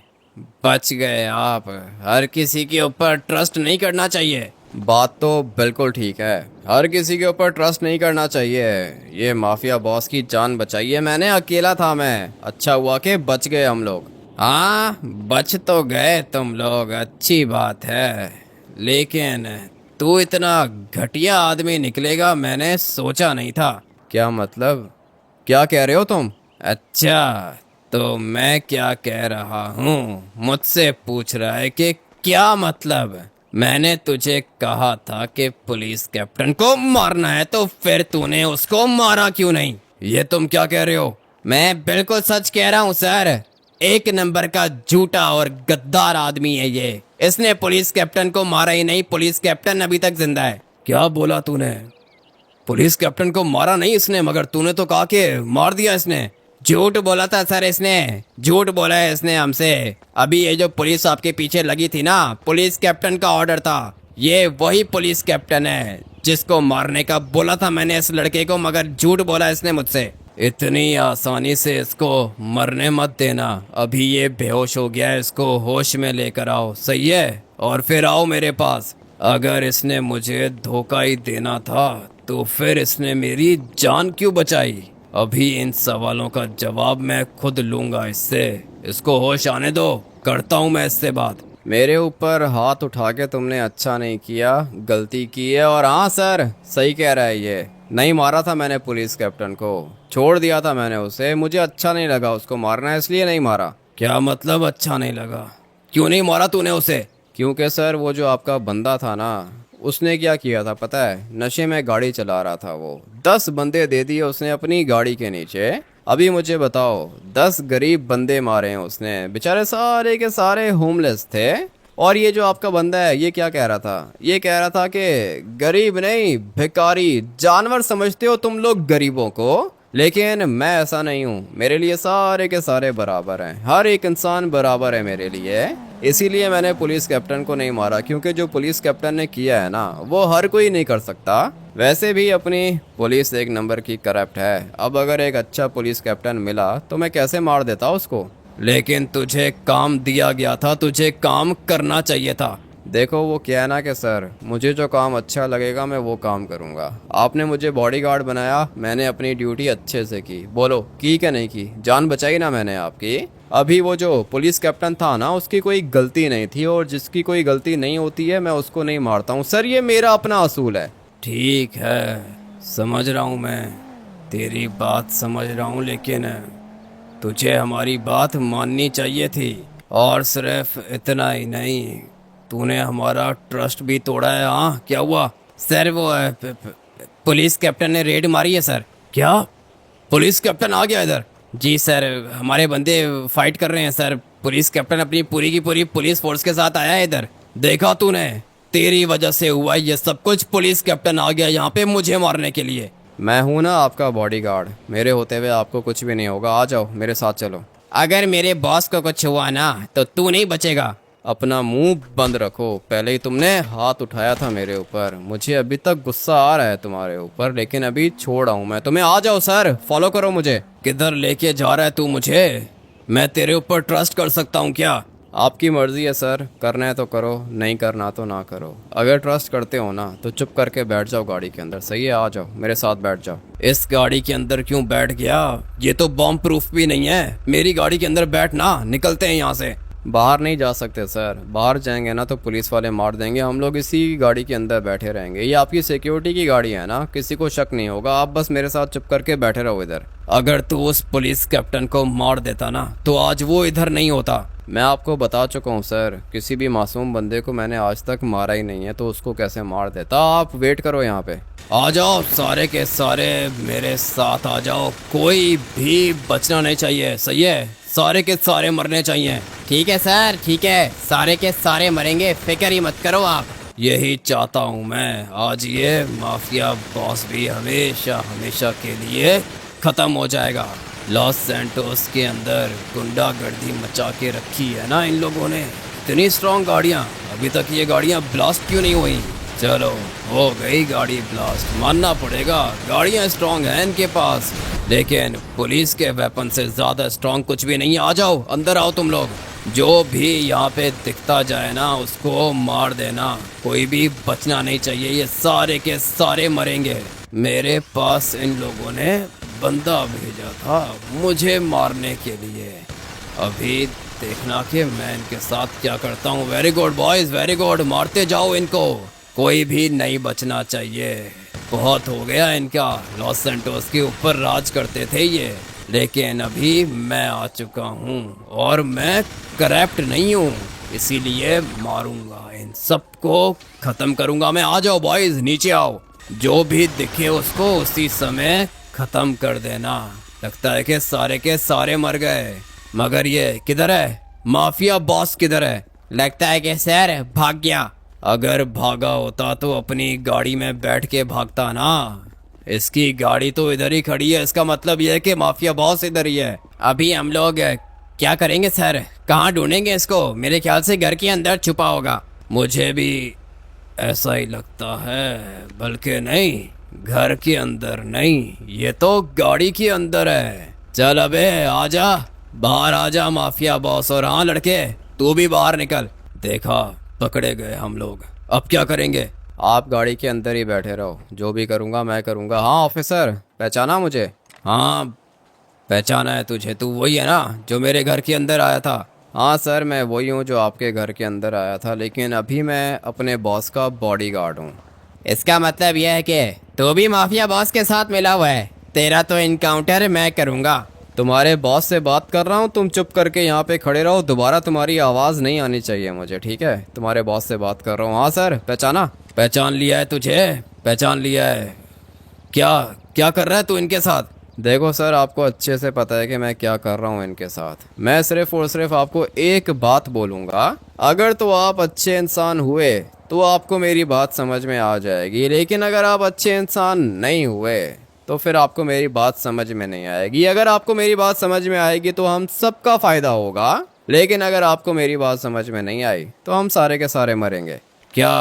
बच गए आप। हर किसी के ऊपर ट्रस्ट नहीं करना चाहिए। बात तो बिल्कुल ठीक है, हर किसी के ऊपर ट्रस्ट नहीं करना चाहिए। ये माफिया बॉस की जान बचाई है मैंने, अकेला था मैं, अच्छा हुआ कि बच गए हम लोग। हाँ बच तो गए तुम लोग, अच्छी बात है, लेकिन तू इतना घटिया आदमी निकलेगा मैंने सोचा नहीं था। क्या मतलब, क्या कह रहे हो तुम? अच्छा, तो मैं क्या कह रहा हूँ मुझसे पूछ रहा है कि क्या मतलब? मैंने तुझे कहा था कि पुलिस कैप्टन को मारना है, तो फिर तूने उसको मारा क्यों नहीं? ये तुम क्या कह रहे हो? मैं बिल्कुल सच कह रहा हूँ सर, एक नंबर का झूठा और गद्दार आदमी है ये। इसने पुलिस कैप्टन को मारा ही नहीं, पुलिस कैप्टन अभी तक जिंदा है। क्या बोला तूने? पुलिस कैप्टन को मारा नहीं इसने, मगर तूने तो कहा कि मार दिया इसने। झूठ बोला था सर इसने, झूठ बोला है इसने हमसे। अभी ये जो पुलिस आपके पीछे लगी थी ना, पुलिस कैप्टन का ऑर्डर था। ये वही पुलिस कैप्टन है जिसको मारने का बोला था मैंने इस लड़के को, मगर झूठ बोला इसने मुझसे। इतनी आसानी से इसको मरने मत देना, अभी ये बेहोश हो गया है, इसको होश में लेकर आओ, सही है? और फिर आओ मेरे पास। अगर इसने मुझे धोखा ही देना था तो फिर इसने मेरी जान क्यों बचाई? अभी इन सवालों का जवाब मैं खुद लूंगा इससे। इसको होश आने दो, करता हूँ मैं इससे बात। मेरे ऊपर हाथ उठा के तुमने अच्छा नहीं किया, गलती की है। और हाँ सर, सही कह रहा है ये, नहीं मारा था मैंने पुलिस कैप्टन को, छोड़ दिया था मैंने उसे, मुझे अच्छा नहीं लगा उसको मारना, इसलिए नहीं मारा। क्या मतलब अच्छा नहीं लगा? क्यों नहीं मारा तूने उसे? क्योंकि सर वो जो आपका बंदा था ना, उसने क्या किया था पता है? नशे में गाड़ी चला रहा था वो, 10 बंदे दे दिए उसने अपनी गाड़ी के नीचे। अभी मुझे बताओ, 10 गरीब बंदे मारे हैं उसने, बेचारे सारे के सारे होमलेस थे। और ये जो आपका बंदा है ये क्या कह रहा था? ये कह रहा था कि गरीब नहीं, भिखारी, जानवर समझते हो तुम लोग गरीबों को, लेकिन मैं ऐसा नहीं हूँ, मेरे लिए सारे के सारे बराबर हैं, हर एक इंसान बराबर है मेरे लिए। इसीलिए मैंने पुलिस कैप्टन को नहीं मारा, क्योंकि जो पुलिस कैप्टन ने किया है ना, वो हर कोई नहीं कर सकता। वैसे भी अपनी पुलिस एक नंबर की करप्ट है, अब अगर एक अच्छा पुलिस कैप्टन मिला तो मैं कैसे मार देता उसको। लेकिन तुझे काम दिया गया था, तुझे काम करना चाहिए था। देखो वो क्या है ना कि सर, मुझे जो काम अच्छा लगेगा मैं वो काम करूंगा। आपने मुझे बॉडीगार्ड बनाया, मैंने अपनी ड्यूटी अच्छे से की, बोलो की क्या नहीं की? जान बचाई ना मैंने आपकी। अभी वो जो पुलिस कैप्टन था ना, उसकी कोई गलती नहीं थी, और जिसकी कोई गलती नहीं होती है मैं उसको नहीं मारता हूँ सर, ये मेरा अपना असूल है। ठीक है, समझ रहा हूँ मैं, तेरी बात समझ रहा हूँ, लेकिन तुझे हमारी बात माननी चाहिए थी। और सिर्फ इतना ही नहीं, तूने हमारा ट्रस्ट भी तोड़ा है। हाँ क्या हुआ? सर वो पुलिस कैप्टन ने रेड मारी है सर। क्या? पुलिस कैप्टन आ गया इधर? जी सर, हमारे बंदे फाइट कर रहे हैं सर, पुलिस कैप्टन अपनी पूरी की पूरी पुलिस फोर्स के साथ आया है इधर। देखा तूने, तेरी वजह से हुआ ये सब कुछ, पुलिस कैप्टन आ गया यहाँ पे मुझे मारने के लिए। मैं हूँ ना आपका बॉडीगार्ड, मेरे होते हुए आपको कुछ भी नहीं होगा, आ जाओ मेरे साथ चलो। अगर मेरे बॉस को कुछ हुआ ना तो तू नहीं बचेगा। अपना मुंह बंद रखो, पहले ही तुमने हाथ उठाया था मेरे ऊपर, मुझे अभी तक गुस्सा आ रहा है तुम्हारे ऊपर, लेकिन अभी छोड़ आऊँ मैं तुम्हें। आ जाओ सर, फॉलो करो मुझे। किधर लेके जा रहा है तू मुझे? मैं तेरे ऊपर ट्रस्ट कर सकता हूँ क्या? आपकी मर्जी है सर, करना है तो करो, नहीं करना तो ना करो। अगर ट्रस्ट करते हो ना तो चुप करके बैठ जाओ गाड़ी के अंदर, सही है? आ जाओ मेरे साथ बैठ जाओ। इस गाड़ी के अंदर क्यों बैठ गया? ये तो बॉम्ब प्रूफ भी नहीं है, मेरी गाड़ी के अंदर बैठ ना, निकलते हैं यहाँ से। बाहर नहीं जा सकते सर, बाहर जाएंगे ना तो पुलिस वाले मार देंगे, हम लोग इसी गाड़ी के अंदर बैठे रहेंगे। ये आपकी सिक्योरिटी की गाड़ी है ना, किसी को शक नहीं होगा, आप बस मेरे साथ चुप करके बैठे रहो इधर। अगर तू उस पुलिस कैप्टन को मार देता ना तो आज वो इधर नहीं होता। मैं आपको बता चुका हूँ सर, किसी भी मासूम बंदे को मैंने आज तक मारा ही नहीं है, तो उसको कैसे मार देता। आप वेट करो यहाँ पे। आ जाओ सारे के सारे मेरे साथ आ जाओ, कोई भी बचना नहीं चाहिए, सही है? सारे के सारे मरने चाहिए। ठीक है सर, ठीक है, सारे के सारे मरेंगे, फिक्र ही मत करो आप। यही चाहता हूँ मैं, आज ये माफिया बॉस भी हमेशा हमेशा के लिए खत्म हो जाएगा। लॉस सैंटोस के अंदर गुंडागर्दी मचा के रखी है ना इन लोगों ने। इतनी स्ट्रॉन्ग गाड़ियाँ, अभी तक ये गाड़ियाँ ब्लास्ट क्यों नहीं हुई? चलो हो गई गाड़ी ब्लास्ट, मानना पड़ेगा गाड़ियाँ स्ट्रॉन्ग हैं इनके पास, लेकिन पुलिस के वेपन से ज़्यादा स्ट्रॉन्ग कुछ भी नहीं है। आ जाओ, अंदर आओ तुम लोग। जो भी यहाँ पे दिखता जाए ना उसको मार देना, कोई भी बचना नहीं चाहिए, ये सारे के सारे मरेंगे। मेरे पास इन लोगों ने बंदा भेजा था मुझे मारने के लिए, अभी देखना कि मैं इनके साथ क्या करता हूँ। Very good boys, very good, मारते जाओ इनको, कोई भी नहीं बचना चाहिए। बहुत हो गया इनका, लॉस सैंटोस के ऊपर राज करते थे ये, लेकिन अभी मैं आ चुका हूँ और मैं करप्ट नहीं हूँ, इसीलिए मारूंगा, इन सबको खत्म करूंगा मैं। आ जाओ बॉयज, नीचे आओ, जो भी दिखे उसको उसी समय खत्म कर देना। लगता है कि सारे के सारे मर गए, मगर ये किधर है? माफिया बॉस किधर है? लगता है कि सर भाग गया। अगर भागा होता तो अपनी गाड़ी में बैठ के भागता ना, इसकी गाड़ी तो इधर ही खड़ी है, इसका मतलब यह है कि माफिया बॉस इधर ही है। अभी हम लोग क्या करेंगे सर? कहाँ ढूंढेंगे इसको? मेरे ख्याल से घर के अंदर छुपा होगा। मुझे भी ऐसा ही लगता है, बल्कि नहीं, घर के अंदर नहीं, ये तो गाड़ी के अंदर है। चल अबे आजा, बाहर आजा माफिया बॉस। और हाँ लड़के, तू भी बाहर निकल। देखा, पकड़े गए हम लोग, अब क्या करेंगे? आप गाड़ी के अंदर ही बैठे रहो, जो भी करूँगा मैं करूँगा। हाँ ऑफिसर, पहचाना मुझे? हाँ पहचाना है तुझे, तू वही है ना जो मेरे घर के अंदर आया था? हाँ सर, मैं वही हूँ जो आपके घर के अंदर आया था, लेकिन अभी मैं अपने बॉस का बॉडीगार्ड हूँ। इसका मतलब यह है कि तू भी माफिया बॉस के साथ मिला हुआ है? तेरा तो इनकाउंटर मैं करूँगा। तुम्हारे बॉस से बात कर रहा हूँ, तुम चुप करके यहाँ पे खड़े रहो, दोबारा तुम्हारी आवाज़ नहीं आनी चाहिए मुझे, ठीक है? तुम्हारे बॉस से बात कर रहा हूँ। हाँ सर, पहचाना? पहचान लिया है तुझे, पहचान लिया है। क्या क्या कर रहा है तू इनके साथ? देखो सर, आपको अच्छे से पता है कि मैं क्या कर रहा हूँ इनके साथ। मैं सिर्फ और सिर्फ आपको एक बात बोलूँगा, अगर तो आप अच्छे इंसान हुए तो आपको मेरी बात समझ में आ जाएगी, लेकिन अगर आप अच्छे इंसान नहीं हुए तो फिर आपको मेरी बात समझ में नहीं आएगी। अगर आपको मेरी बात समझ में आएगी तो हम सबका फ़ायदा होगा, लेकिन अगर आपको मेरी बात समझ में नहीं आई तो हम सारे के सारे मरेंगे। क्या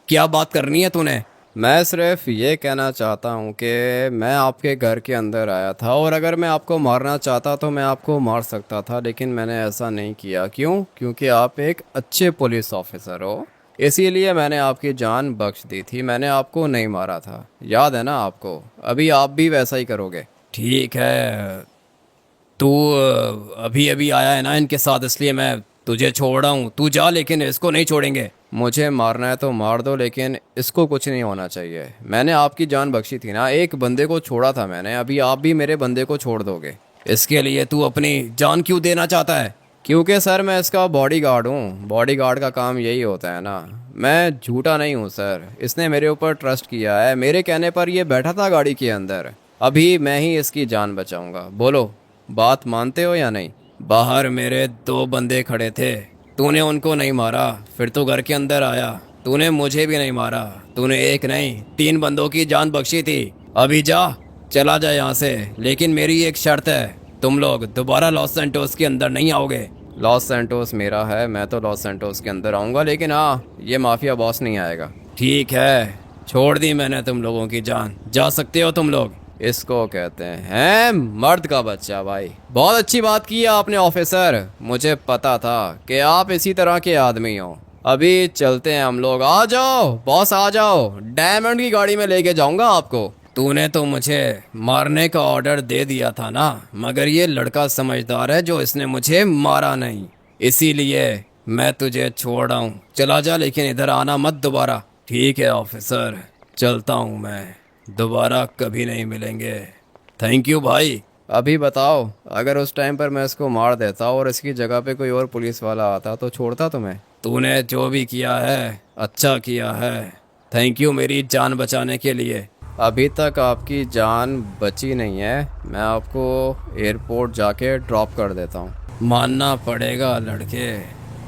क्या बात करनी है तूने? मैं सिर्फ ये कहना चाहता हूँ कि मैं आपके घर के अंदर आया था और अगर मैं आपको मारना चाहता तो मैं आपको मार सकता था, लेकिन मैंने ऐसा नहीं किया। क्यों? क्योंकि आप एक अच्छे पुलिस ऑफिसर हो, इसीलिए मैंने आपकी जान बख्श दी थी, मैंने आपको नहीं मारा था। याद है ना आपको? अभी आप भी वैसा ही करोगे। ठीक है, तू अभी अभी आया है ना इनके साथ, इसलिए मैं तुझे छोड़ रहा हूँ। तू जा, लेकिन इसको नहीं छोड़ेंगे। मुझे मारना है तो मार दो, लेकिन इसको कुछ नहीं होना चाहिए। मैंने आपकी जान बख्शी थी ना, एक बंदे को छोड़ा था मैंने, अभी आप भी मेरे बंदे को छोड़ दोगे। इसके लिए तू अपनी जान क्यों देना चाहता है? क्योंकि सर मैं इसका बॉडीगार्ड हूँ, बॉडीगार्ड का काम यही होता है ना। मैं झूठा नहीं हूँ सर, इसने मेरे ऊपर ट्रस्ट किया है, मेरे कहने पर ये बैठा था गाड़ी के अंदर, अभी मैं ही इसकी जान बचाऊंगा। बोलो, बात मानते हो या नहीं? बाहर मेरे 2 बंदे खड़े थे, तूने उनको नहीं मारा, फिर तो घर के अंदर आया, तूने मुझे भी नहीं मारा, तूने एक नहीं 3 बंदों की जान बख्शी थी। अभी जा, चला जा यहाँ से, लेकिन मेरी एक शर्त है, तुम लोग दोबारा लॉस सैंटोस के अंदर नहीं आओगे। लॉस सैंटोस मेरा है, मैं तो लॉस सैंटोस के अंदर आऊँगा, लेकिन हाँ, ये माफिया बॉस नहीं आएगा। ठीक है, छोड़ दी मैंने तुम लोगों की जान, जा सकते हो तुम लोग। इसको कहते हैं मर्द का बच्चा। भाई बहुत अच्छी बात की है आपने ऑफिसर, मुझे पता था कि आप इसी तरह के आदमी हो। अभी चलते हैं हम लोग। आ जाओ बॉस, आ जाओ, डायमंड की गाड़ी में लेके जाऊंगा आपको। तूने तो मुझे मारने का ऑर्डर दे दिया था ना, मगर ये लड़का समझदार है जो इसने मुझे मारा नहीं, इसीलिए मैं तुझे छोड़ रहा हूँ। चला जा, लेकिन इधर आना मत दोबारा। ठीक है ऑफिसर, चलता हूँ मैं, दोबारा कभी नहीं मिलेंगे। थैंक यू भाई। अभी बताओ, अगर उस टाइम पर मैं इसको मार देता और इसकी जगह पे कोई और पुलिस वाला आता तो छोड़ता तुम्हें? तूने जो भी किया है अच्छा किया है, थैंक यू मेरी जान बचाने के लिए। अभी तक आपकी जान बची नहीं है, मैं आपको एयरपोर्ट जाके ड्रॉप कर देता हूँ। मानना पड़ेगा लड़के,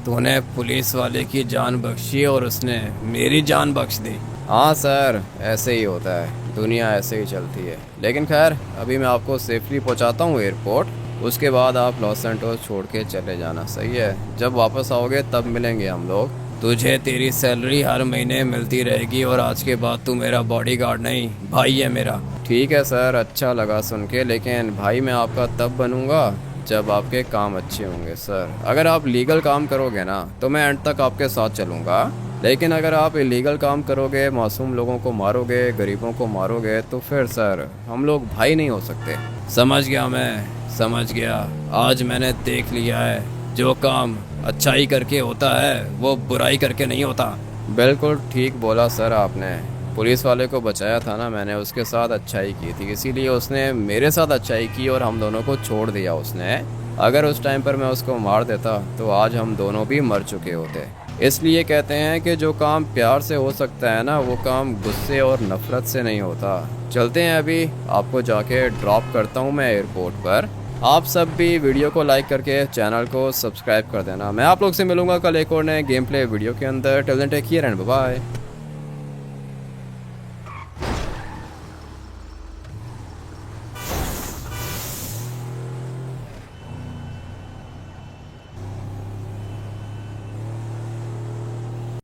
तूने पुलिस वाले की जान बख्शी और उसने मेरी जान बख्श दी। हाँ सर, ऐसे ही होता है, दुनिया ऐसे ही चलती है। लेकिन खैर अभी मैं आपको सेफली पहुंचाता हूँ एयरपोर्ट, उसके बाद आप लॉस सैंटोस छोड़ के चले जाना, सही है? जब वापस आओगे तब मिलेंगे हम लोग। तुझे तेरी सैलरी हर महीने मिलती रहेगी और आज के बाद तू मेरा बॉडीगार्ड नहीं, भाई है मेरा। ठीक है सर, अच्छा लगा सुन के, लेकिन भाई मैं आपका तब बनूंगा जब आपके काम अच्छे होंगे सर। अगर आप लीगल काम करोगे ना तो मैं एंड तक आपके साथ चलूँगा, लेकिन अगर आप इलीगल काम करोगे, मासूम लोगों को मारोगे, गरीबों को मारोगे, तो फिर सर हम लोग भाई नहीं हो सकते। समझ गया, मैं समझ गया। आज मैंने देख लिया है, जो काम अच्छाई करके होता है वो बुराई करके नहीं होता। बिल्कुल ठीक बोला सर आपने। पुलिस वाले को बचाया था ना मैंने, उसके साथ अच्छाई की थी, इसीलिए उसने मेरे साथ अच्छाई की और हम दोनों को छोड़ दिया उसने। अगर उस टाइम पर मैं उसको मार देता तो आज हम दोनों भी मर चुके होते। इसलिए कहते हैं कि जो काम प्यार से हो सकता है ना, वो काम गुस्से और नफरत से नहीं होता। चलते हैं, अभी आपको जाके ड्रॉप करता हूँ मैं एयरपोर्ट पर। आप सब भी वीडियो को लाइक करके चैनल को सब्सक्राइब कर देना। मैं आप लोग से मिलूंगा कल एक और नए गेम प्ले वीडियो के अंदर। Till then take care and bye bye.